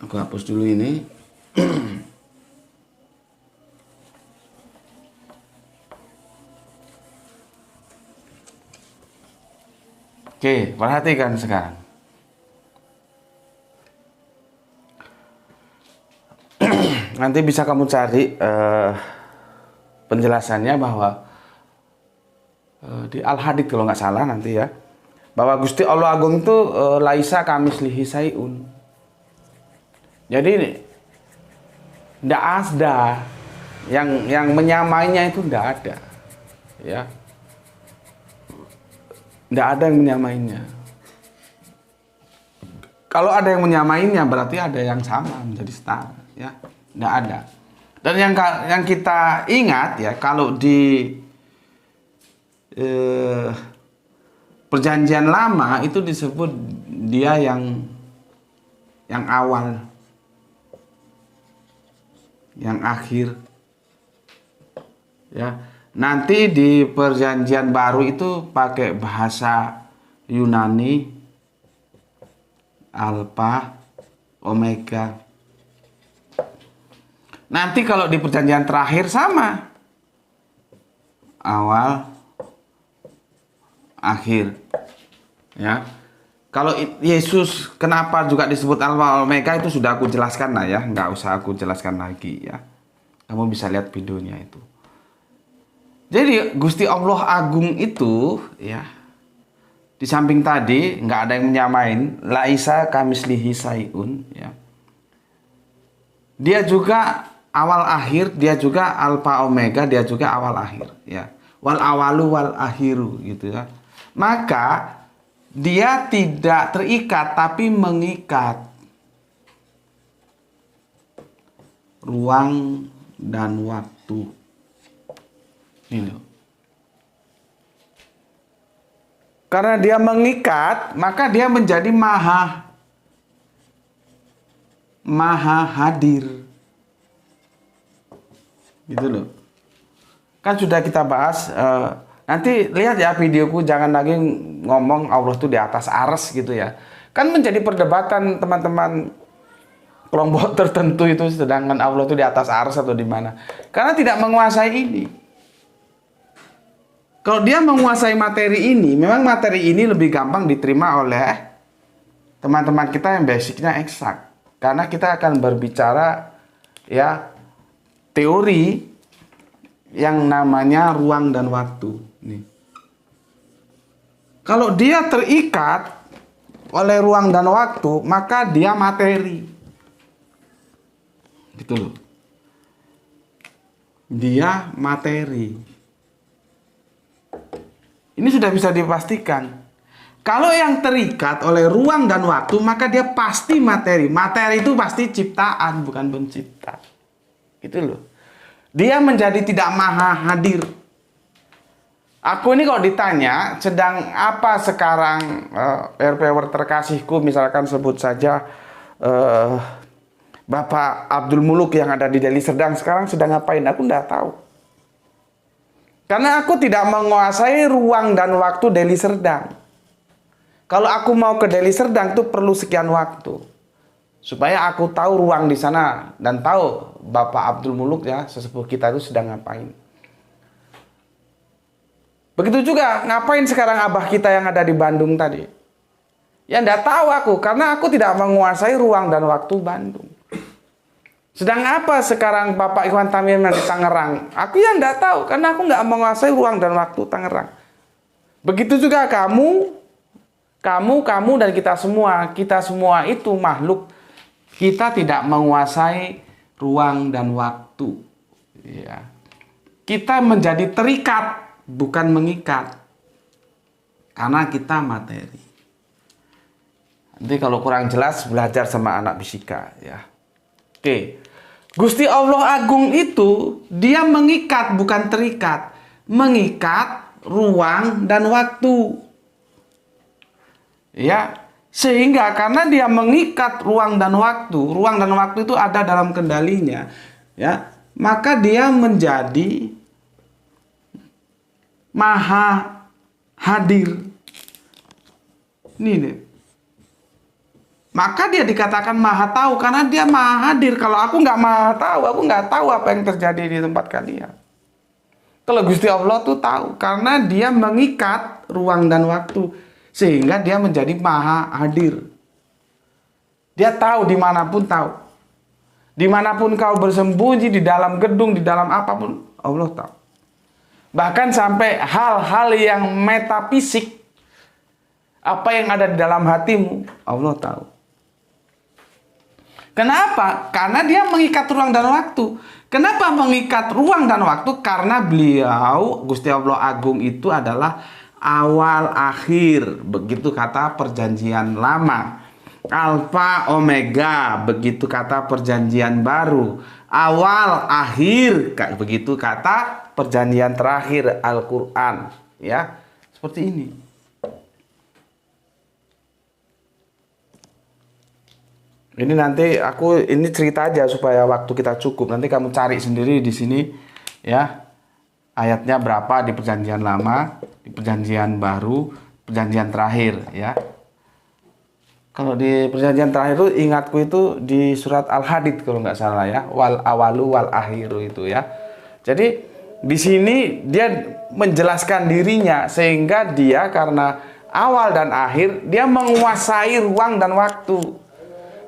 Aku hapus dulu ini. Oke, perhatikan sekarang. Nanti bisa kamu cari penjelasannya bahwa di Al-Hadid kalau nggak salah nanti ya, bahwa Gusti Allah Agung itu laisa kamislihi sayun. Jadi tidak ada yang menyamainya, itu tidak ada ya. Tidak ada yang menyamainya. Kalau ada yang menyamainya berarti ada yang sama, menjadi setara ya. Tidak ada. Dan yang kita ingat ya, kalau di perjanjian lama itu disebut dia yang awal, yang akhir ya. Nanti di perjanjian baru itu pakai bahasa Yunani, Alpha, Omega. Nanti kalau di perjanjian terakhir sama, awal, akhir. Ya, Kalau Yesus kenapa juga disebut Alfa Omega itu sudah aku jelaskan lah ya, nggak usah aku jelaskan lagi ya. Kamu bisa lihat videonya itu. Jadi Gusti Allah Agung itu ya, di samping tadi nggak ada yang menyamain, laisa kamislihi sayun ya. Dia juga awal akhir, dia juga Alfa Omega, dia juga awal akhir ya. Wal awalu wal akhiru gitu ya. Maka dia tidak terikat tapi mengikat ruang dan waktu. Ini loh. Karena dia mengikat, maka dia menjadi maha hadir. Gitu loh. Kan sudah kita bahas, nanti lihat ya videoku, jangan lagi ngomong Allah itu di atas arsy gitu ya. Kan menjadi perdebatan teman-teman kelompok tertentu itu, sedangkan Allah itu di atas arsy atau di mana. Karena tidak menguasai ini. Kalau dia menguasai materi ini, memang materi ini lebih gampang diterima oleh teman-teman kita yang basicnya eksak. Karena kita akan berbicara ya teori yang namanya ruang dan waktu. Nih. Kalau dia terikat oleh ruang dan waktu, maka dia materi. Gitu loh. Dia materi. Ini sudah bisa dipastikan. Kalau yang terikat oleh ruang dan waktu, maka dia pasti materi. Materi itu pasti ciptaan, bukan pencipta. Gitu loh. Dia menjadi tidak maha hadir. Aku ini kalau ditanya, sedang apa sekarang RPW terkasihku, misalkan sebut saja Bapak Abdul Muluk yang ada di Deli Serdang sekarang sedang ngapain, aku nggak tahu. Karena aku tidak menguasai ruang dan waktu Deli Serdang. Kalau aku mau ke Deli Serdang itu perlu sekian waktu. Supaya aku tahu ruang di sana dan tahu Bapak Abdul Muluk ya, sesepuh kita itu sedang ngapain. Begitu juga ngapain sekarang abah kita yang ada di Bandung tadi. Ya enggak tahu aku, karena aku tidak menguasai ruang dan waktu Bandung. Sedang apa sekarang Bapak Iwan Tamim di Tangerang? Aku ya enggak tahu, karena aku enggak menguasai ruang dan waktu Tangerang. Begitu juga kamu dan kita semua itu makhluk. Kita tidak menguasai ruang dan waktu. Ya. Kita menjadi terikat, bukan mengikat. Karena kita materi. Nanti kalau kurang jelas, belajar sama anak fisika. Ya. Oke. Gusti Allah Agung itu, dia mengikat, bukan terikat. Mengikat ruang dan waktu. Ya. Sehingga karena dia mengikat ruang dan waktu itu ada dalam kendalinya, ya, maka dia menjadi maha hadir. Ini deh. Maka dia dikatakan maha tahu karena dia maha hadir. Kalau aku nggak maha tahu, aku nggak tahu apa yang terjadi di tempat kalian. Kalau Gusti Allah tuh tahu karena dia mengikat ruang dan waktu. Sehingga dia menjadi maha hadir. Dia tahu dimanapun tahu. Dimanapun kau bersembunyi, di dalam gedung, di dalam apapun, Allah tahu. Bahkan sampai hal-hal yang metafisik, apa yang ada di dalam hatimu, Allah tahu. Kenapa? Karena dia mengikat ruang dan waktu. Kenapa mengikat ruang dan waktu? Karena beliau, Gusti Allah Agung itu adalah awal akhir, begitu kata perjanjian lama. Alfa Omega, begitu kata perjanjian baru. Awal akhir, begitu kata perjanjian terakhir Al-Quran. Ya, seperti ini. Ini nanti ini cerita aja supaya waktu kita cukup. Nanti kamu cari sendiri di sini, ya. Ayatnya berapa di perjanjian lama, di perjanjian baru, perjanjian terakhir ya. Kalau di perjanjian terakhir itu ingatku itu di surat Al-Hadid kalau nggak salah ya, wal awalu wal akhiru itu ya. Jadi di sini dia menjelaskan dirinya sehingga dia karena awal dan akhir, dia menguasai ruang dan waktu.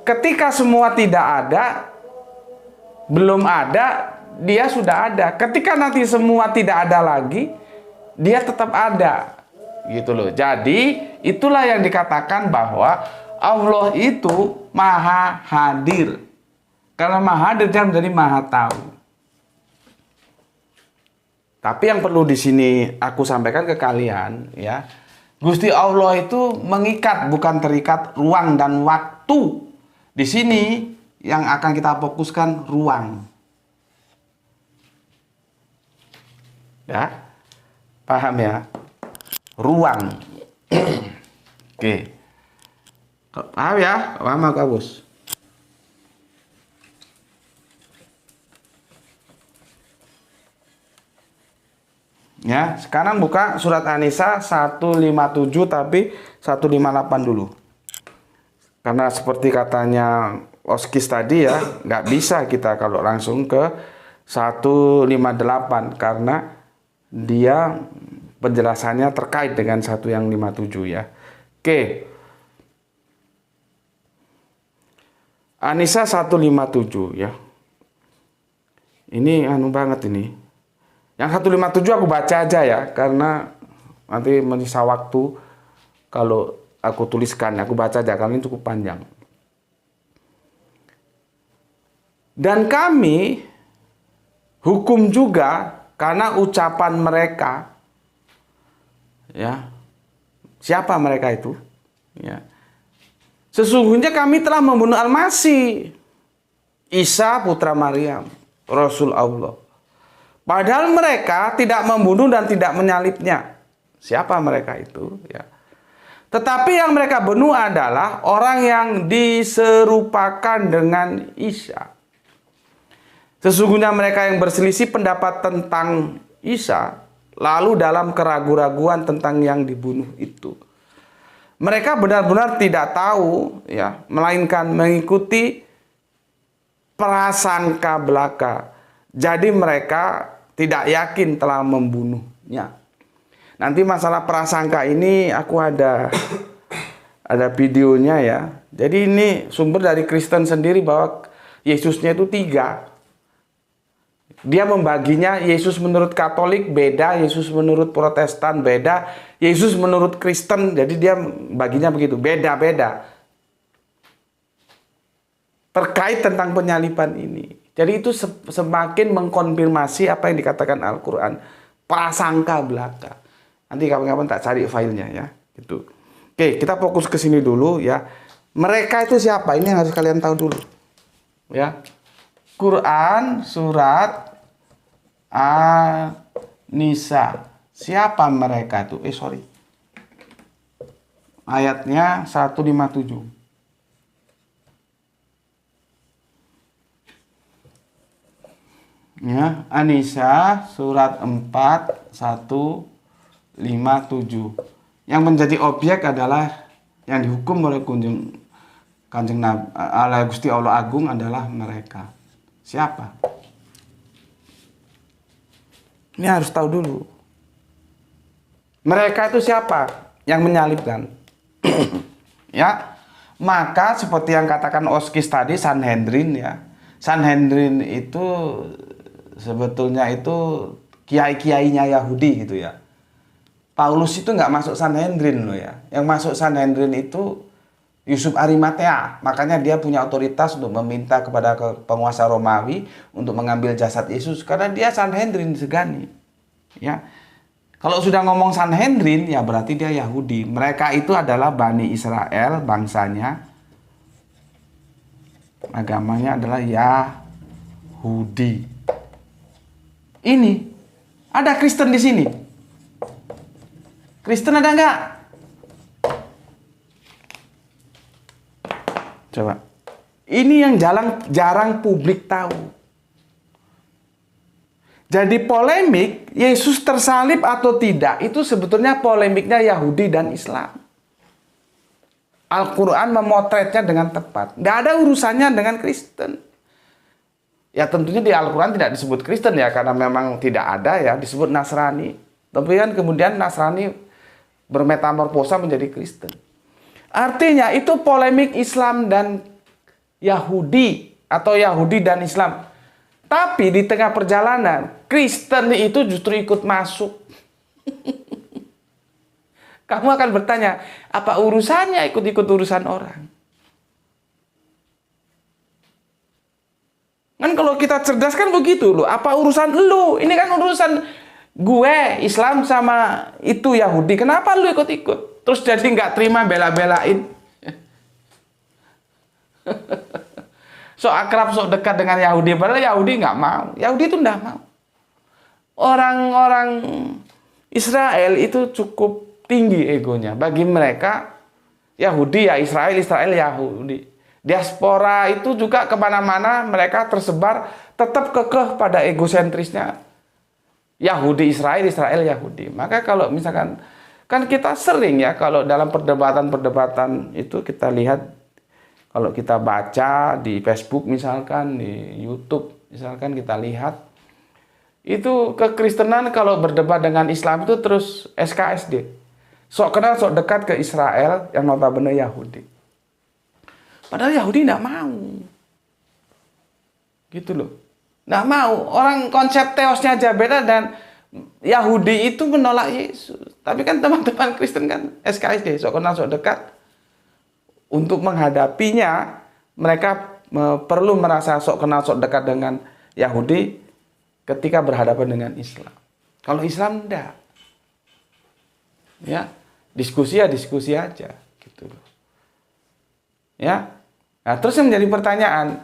Ketika semua tidak ada, belum ada, dia sudah ada. Ketika nanti semua tidak ada lagi, dia tetap ada. Gitu loh. Jadi, itulah yang dikatakan bahwa Allah itu maha hadir. Karena maha hadir dia menjadi maha tahu. Tapi yang perlu di sini aku sampaikan ke kalian, ya, Gusti Allah itu mengikat, bukan terikat, ruang dan waktu. Di sini yang akan kita fokuskan ruang. Ya, paham ya? Ruang. Oke. Paham ya? Paham Kak Bus? Ya, sekarang buka surat An-Nisa 157 tapi 158 dulu. Karena seperti katanya Oskis tadi ya, nggak bisa kita kalau langsung ke 158 karena dia penjelasannya terkait dengan 157 ya. Oke. An-Nisa 157 ya. Ini anu banget ini. Yang 157 aku baca aja ya, karena nanti menyisa waktu kalau aku tuliskan. Aku baca aja, karena ini cukup panjang. Dan kami hukum juga karena ucapan mereka. Ya, siapa mereka itu? Ya. Sesungguhnya kami telah membunuh Al-Masih, Isa putra Maryam, Rasul Allah. Padahal mereka tidak membunuh dan tidak menyalibnya. Siapa mereka itu? Ya. Tetapi yang mereka bunuh adalah orang yang diserupakan dengan Isa. Sesungguhnya mereka yang berselisih pendapat tentang Isa, lalu dalam keraguan-raguan tentang yang dibunuh itu. Mereka benar-benar tidak tahu, ya, melainkan mengikuti prasangka belaka. Jadi mereka tidak yakin telah membunuhnya. Nanti masalah prasangka ini aku ada videonya ya. Jadi ini sumber dari Kristen sendiri bahwa Yesusnya itu 3. Dia membaginya, Yesus menurut Katolik beda, Yesus menurut Protestan beda, Yesus menurut Kristen. Jadi dia baginya begitu, beda-beda. Terkait tentang penyaliban ini. Jadi itu semakin mengkonfirmasi apa yang dikatakan Al-Quran. Prasangka belaka. Nanti kapan-kapan tak cari filenya ya. Gitu. Oke, kita fokus ke sini dulu ya. Mereka itu siapa? Ini yang harus kalian tahu dulu. Ya. Quran surat An-Nisa. Siapa mereka itu? Ayatnya 157. Ya, An-Nisa surat 4 157. Yang menjadi objek adalah yang dihukum oleh Kanjeng Nabi Allah Gusti Allah Agung adalah mereka. Siapa? Ini harus tahu dulu. Mereka itu siapa yang menyalibkan? Ya. Maka seperti yang katakan Oskis tadi, Sanhedrin ya. Sanhedrin itu sebetulnya itu kiai-kiainya Yahudi gitu ya. Paulus itu nggak masuk Sanhedrin loh ya. Yang masuk Sanhedrin itu Yusuf Arimatea. Makanya dia punya otoritas untuk meminta kepada penguasa Romawi untuk mengambil jasad Yesus. Karena dia Sanhedrin segani. Ya. Kalau sudah ngomong Sanhedrin ya berarti dia Yahudi. Mereka itu adalah Bani Israel, bangsanya. Agamanya adalah Yahudi. Ini ada Kristen di sini. Kristen ada nggak? Coba. Ini yang jarang publik tahu. Jadi polemik Yesus tersalib atau tidak itu sebetulnya polemiknya Yahudi dan Islam. Al-Quran memotretnya dengan tepat. Nggak ada urusannya dengan Kristen. Ya tentunya di Al-Quran tidak disebut Kristen ya. Karena memang tidak ada ya. Disebut Nasrani. Tapi kan kemudian Nasrani bermetamorfosa menjadi Kristen. Artinya itu polemik Islam dan Yahudi atau Yahudi dan Islam. Tapi di tengah perjalanan, Kristen itu justru ikut masuk. Kamu akan bertanya, apa urusannya ikut-ikut urusan orang? Kan kalau kita cerdas kan begitu loh. Apa urusan lu? Ini kan urusan gue, Islam sama itu Yahudi. Kenapa lu ikut-ikut? Terus jadi nggak terima bela-belain. Sok akrab, sok dekat dengan Yahudi. Padahal Yahudi nggak mau. Yahudi itu nggak mau. Orang-orang Israel itu cukup tinggi egonya. Bagi mereka, Yahudi ya Israel, Israel Yahudi. Diaspora itu juga kemana-mana mereka tersebar tetap kekeh pada egosentrisnya. Yahudi Israel, Israel Yahudi. Maka kalau misalkan, kan kita sering ya kalau dalam perdebatan-perdebatan itu kita lihat, kalau kita baca di Facebook misalkan, di YouTube misalkan kita lihat, itu kekristenan kalau berdebat dengan Islam itu terus SKSD. Sok kenal, sok dekat ke Israel yang notabene Yahudi. Padahal Yahudi tidak mau. Gitu loh. Nggak mau. Orang konsep teosnya aja beda dan Yahudi itu menolak Yesus. Tapi kan teman-teman Kristen kan SKSD, sok kenal, sok dekat. Untuk menghadapinya, mereka perlu merasa sok kenal, sok dekat dengan Yahudi ketika berhadapan dengan Islam. Kalau Islam enggak. Ya, diskusi ya diskusi aja gitu loh. Ya. Nah, terus yang menjadi pertanyaan,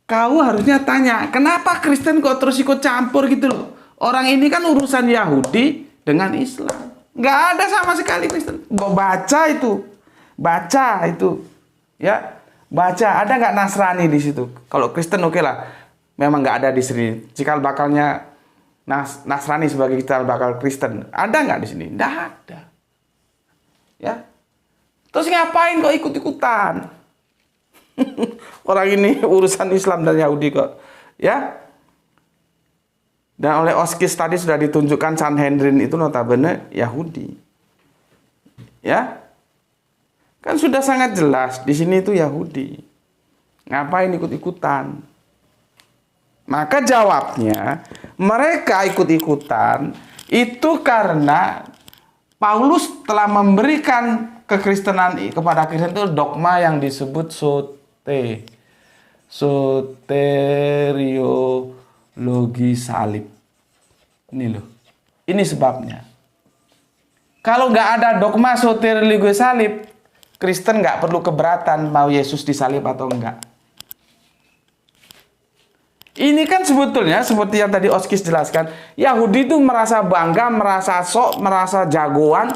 kau harusnya tanya, kenapa Kristen kok terus ikut campur gitu loh? Orang ini kan urusan Yahudi dengan Islam. Nggak ada sama sekali Kristen. Baca itu, ya, baca. Ada nggak Nasrani di situ? Kalau Kristen oke lah, memang nggak ada di sini. Cikal bakalnya Nasrani sebagai cikal bakal Kristen, ada nggak di sini? Nggak ada. Ya, terus ngapain kok ikut-ikutan? Orang ini urusan Islam dan Yahudi kok, ya. Dan oleh Oskis tadi sudah ditunjukkan Sanhedrin itu notabene Yahudi. Ya. Kan sudah sangat jelas di sini itu Yahudi. Ngapain ikut-ikutan? Maka jawabnya, mereka ikut-ikutan itu karena Paulus telah memberikan kekristenan kepada Kristen itu dogma yang disebut soteriologi salib. Ini loh. Ini sebabnya. Kalau nggak ada dogma soteriologi salib, Kristen nggak perlu keberatan mau Yesus disalib atau enggak. Ini kan sebetulnya seperti yang tadi Oskis jelaskan, Yahudi itu merasa bangga, merasa sok, merasa jagoan,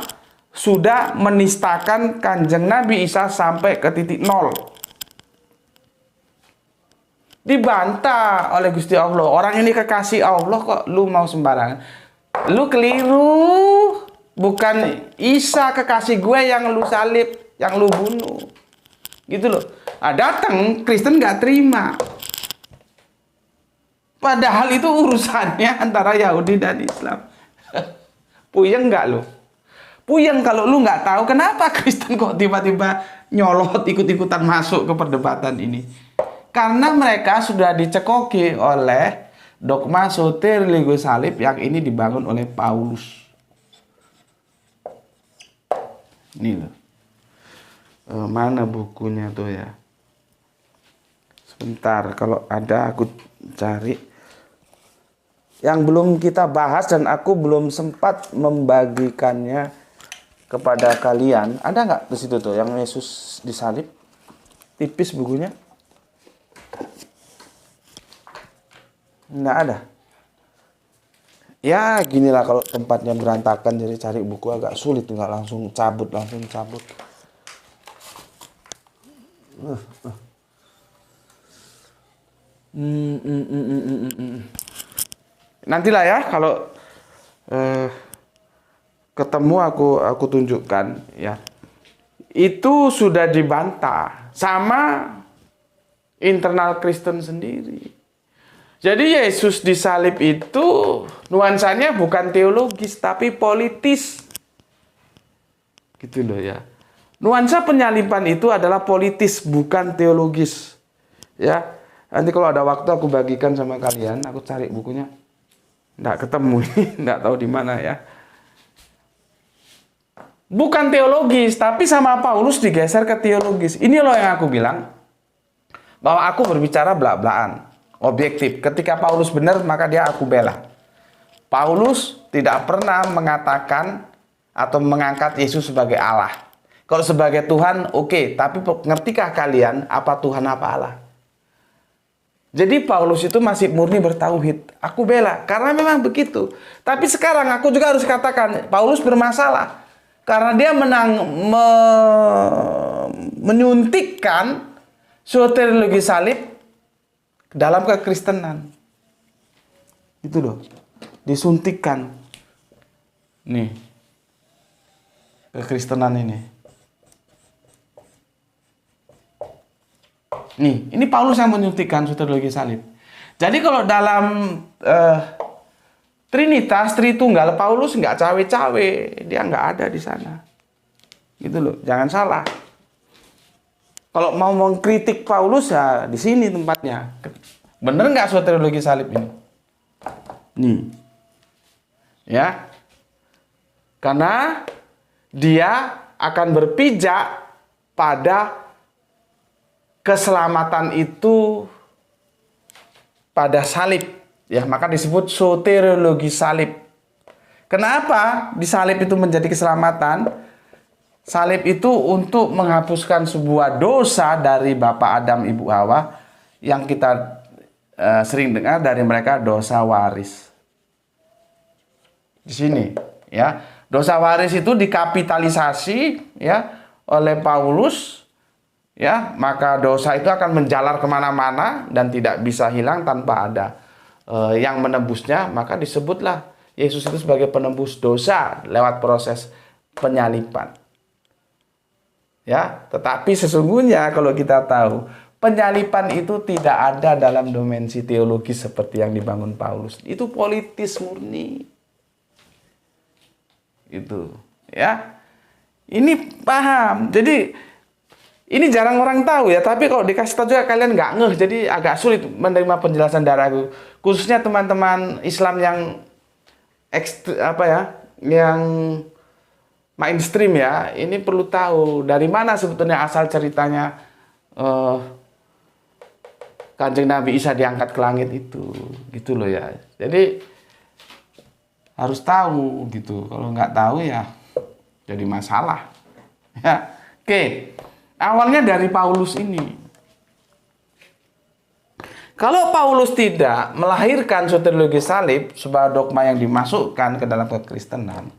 sudah menistakan Kanjeng Nabi Isa sampai ke titik nol. Dibantah oleh Gusti Allah. Orang ini kekasih Allah kok lu mau sembarangan. Lu keliru. Bukan Isa kekasih gue yang lu salib, yang lu bunuh. Gitu loh. Nah, datang Kristen gak terima. Padahal itu urusannya antara Yahudi dan Islam. Puyeng gak lu? Puyeng kalau lu gak tahu kenapa Kristen kok tiba-tiba nyolot ikut-ikutan masuk ke perdebatan ini. Karena mereka sudah dicekoki oleh dogma soteriologi salib yang ini dibangun oleh Paulus. Ini loh. Mana bukunya tuh ya? Sebentar, kalau ada aku cari. Yang belum kita bahas dan aku belum sempat membagikannya kepada kalian. Ada nggak di situ tuh yang Yesus disalib? Tipis bukunya. Nggak ada. Ya ginilah kalau tempatnya berantakan, jadi cari buku agak sulit, nggak langsung cabut. Nantilah ya kalau ketemu aku tunjukkan ya. Itu sudah dibantah sama internal Kristen sendiri. Jadi Yesus disalib itu nuansanya bukan teologis tapi politis. Gitu loh ya. Nuansa penyaliban itu adalah politis, bukan teologis. Ya. Nanti kalau ada waktu aku bagikan sama kalian, aku cari bukunya. Nggak ketemu, nggak tahu di mana ya. Bukan teologis, tapi sama Paulus digeser ke teologis. Ini loh yang aku bilang, bahwa aku berbicara belak-belakan, objektif. Ketika Paulus benar, maka dia aku bela. Paulus tidak pernah mengatakan atau mengangkat Yesus sebagai Allah. Kalau sebagai Tuhan, oke. Tapi ngertikah kalian apa Tuhan apa Allah? Jadi Paulus itu masih murni bertauhid. Aku bela, karena memang begitu. Tapi sekarang aku juga harus katakan, Paulus bermasalah. Karena dia menyuntikkan soteriologi salib dalam kekristenan. Itu loh. Disuntikkan. Nih. Kekristenan ini. Nih, ini Paulus yang menyuntikkan soteriologi salib. Jadi kalau dalam Trinitas, Tritunggal, Paulus nggak cawe-cawe. Dia nggak ada di sana. Gitu loh, jangan salah. Kalau mau mengkritik Paulus, ya di sini tempatnya. Bener nggak soteriologi salib ini? Nih. Ya. Karena dia akan berpijak pada keselamatan itu pada salib, ya, maka disebut soteriologi salib. Kenapa di salib itu menjadi keselamatan? Salib itu untuk menghapuskan sebuah dosa dari Bapak Adam, Ibu Hawa, yang kita sering dengar dari mereka dosa waris. Di sini, ya, dosa waris itu dikapitalisasi, ya, oleh Paulus. Ya, maka dosa itu akan menjalar kemana-mana dan tidak bisa hilang tanpa ada yang menebusnya. Maka disebutlah Yesus itu sebagai penebus dosa lewat proses penyaliban. Ya, tetapi sesungguhnya kalau kita tahu penyaliban itu tidak ada dalam dimensi teologis seperti yang dibangun Paulus. Itu politis murni. Itu, ya. Ini paham. Jadi ini jarang orang tahu ya, tapi kalau dikasih tahu juga kalian nggak ngeh, jadi agak sulit menerima penjelasan dari aku. Khususnya teman-teman Islam yang yang mainstream ya, ini perlu tahu dari mana sebetulnya asal ceritanya Kanjeng Nabi Isa diangkat ke langit itu, gitu loh ya. Jadi harus tahu gitu. Kalau nggak tahu ya jadi masalah. Ya, oke. Awalnya dari Paulus ini. Kalau Paulus tidak melahirkan soteriologi salib sebuah dogma yang dimasukkan ke dalam kekristenan,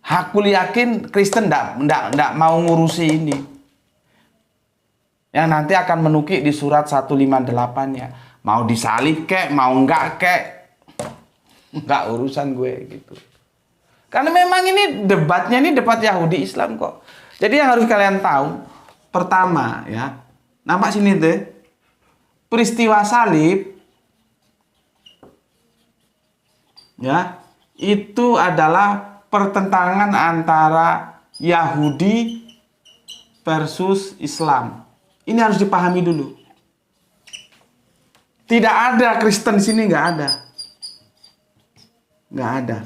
aku yakin Kristen tidak mau ngurusi ini. Yang nanti akan menukik di surat 158-nya. Mau disalib kek, mau enggak kek. Enggak urusan gue gitu. Karena memang ini debatnya ini debat Yahudi Islam kok. Jadi yang harus kalian tahu, pertama ya, nampak sini tuh, peristiwa salib, ya, itu adalah pertentangan antara Yahudi versus Islam. Ini harus dipahami dulu. Tidak ada Kristen di sini, nggak ada, nggak ada.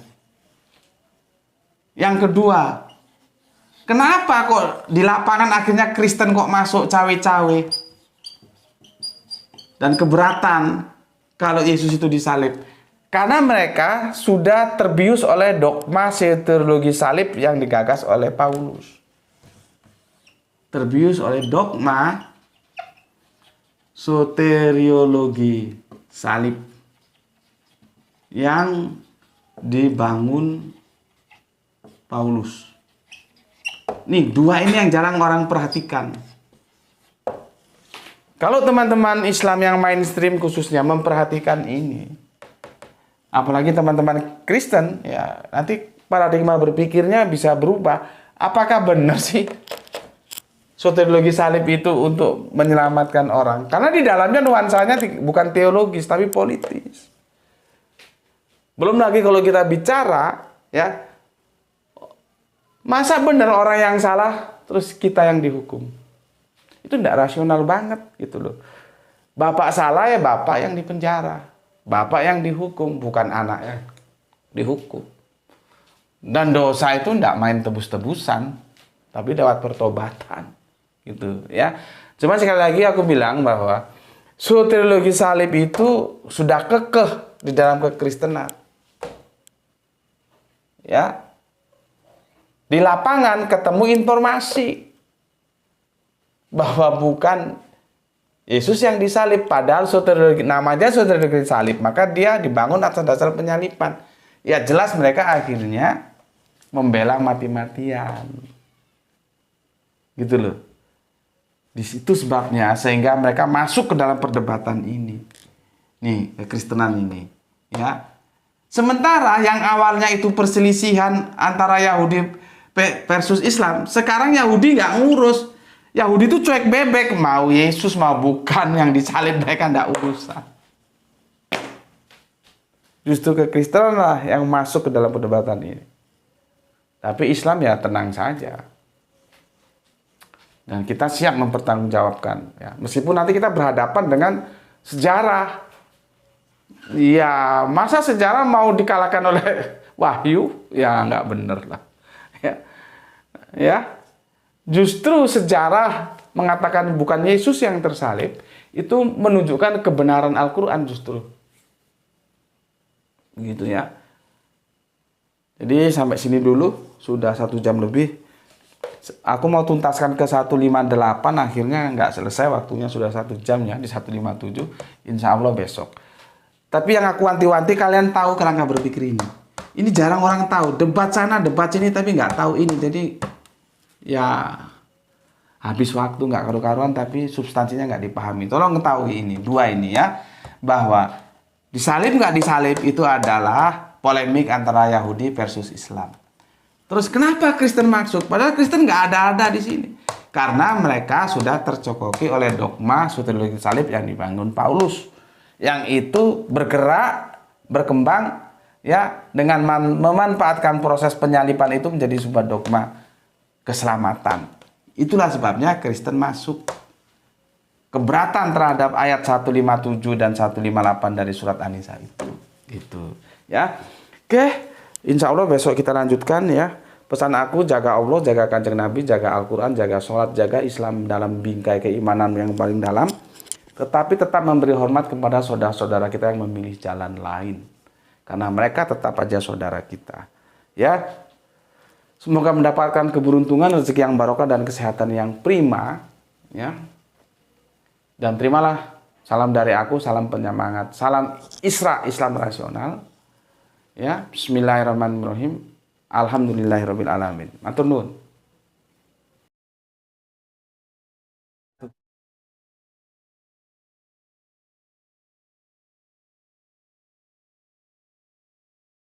Yang kedua, kenapa kok di lapangan akhirnya Kristen kok masuk cawe-cawe dan keberatan kalau Yesus itu disalib? Karena mereka sudah terbius oleh dogma soteriologi salib yang digagas oleh Paulus. Terbius oleh dogma soteriologi salib yang dibangun Paulus. Nih, dua ini yang jarang orang perhatikan. Kalau teman-teman Islam yang mainstream khususnya memperhatikan ini, apalagi teman-teman Kristen, ya nanti paradigma berpikirnya bisa berubah. Apakah benar sih soteriologi salib itu untuk menyelamatkan orang? Karena di dalamnya nuansanya bukan teologis, tapi politis. Belum lagi kalau kita bicara, ya, Masa benar orang yang salah terus kita yang dihukum? Itu tidak rasional banget gitu loh. Bapak salah ya bapak yang dipenjara. Bapak yang dihukum, bukan anak yang dihukum. Dan dosa itu tidak main tebus-tebusan, tapi lewat pertobatan gitu ya. Cuma sekali lagi aku bilang bahwa soteriologi salib itu sudah kekeh di dalam kekristenan. Ya. Di lapangan ketemu informasi bahwa bukan Yesus yang disalib, padahal soteriologi, namanya soteriologi salib, maka dia dibangun atas dasar penyalipan. Ya jelas mereka akhirnya membela mati-matian. Gitu loh. Di situ sebabnya sehingga mereka masuk ke dalam perdebatan ini. Nih, kekristenan ini, ya. Sementara yang awalnya itu perselisihan antara Yahudi versus Islam, sekarang Yahudi nggak ngurus. Yahudi itu cuek bebek, mau Yesus mau bukan yang disalib, mereka nggak urusan. Justru kekristenan lah yang masuk ke dalam perdebatan ini. Tapi Islam ya tenang saja. Dan kita siap mempertanggungjawabkan. Ya. Meskipun nanti kita berhadapan dengan sejarah. Ya, masa sejarah mau dikalahkan oleh wahyu? Ya, nggak bener lah. Ya, justru sejarah mengatakan bukan Yesus yang tersalib, itu menunjukkan kebenaran Al-Quran justru. Gitu ya. Jadi sampai sini dulu, sudah 1 jam lebih. Aku mau tuntaskan ke 158, akhirnya nggak selesai, waktunya sudah 1 jam ya, di 157, insya Allah besok. Tapi yang aku wanti-wanti kalian tahu kerangka berpikir ini. Ini jarang orang tahu, debat sana, debat sini, tapi nggak tahu ini. Jadi ya habis waktu nggak karu-karuan, tapi substansinya nggak dipahami. Tolong ketahui ini, 2 ini ya, bahwa disalib nggak disalib itu adalah polemik antara Yahudi versus Islam. Terus kenapa Kristen masuk? Padahal Kristen nggak ada di sini. Karena mereka sudah tercokoki oleh dogma soteriologi salib yang dibangun Paulus. Yang itu bergerak, berkembang ya dengan memanfaatkan proses penyalipan itu menjadi sebuah dogma keselamatan. Itulah sebabnya Kristen masuk. Keberatan terhadap ayat 157 dan 158 dari surat An-Nisa itu. Gitu ya. Oke, insya Allah besok kita lanjutkan ya. Pesan aku, jaga Allah, jaga Kanjeng Nabi, jaga Al-Quran, jaga sholat, jaga Islam dalam bingkai keimanan yang paling dalam. Tetapi tetap memberi hormat kepada saudara-saudara kita yang memilih jalan lain. Karena mereka tetap aja saudara kita. Ya, semoga mendapatkan keberuntungan, rezeki yang barokah dan kesehatan yang prima. Ya. Dan terimalah salam dari aku, salam penyemangat, salam Isra, Islam rasional. Ya, bismillahirrahmanirrahim. Alhamdulillahirabbil alamin. Matur nuwun.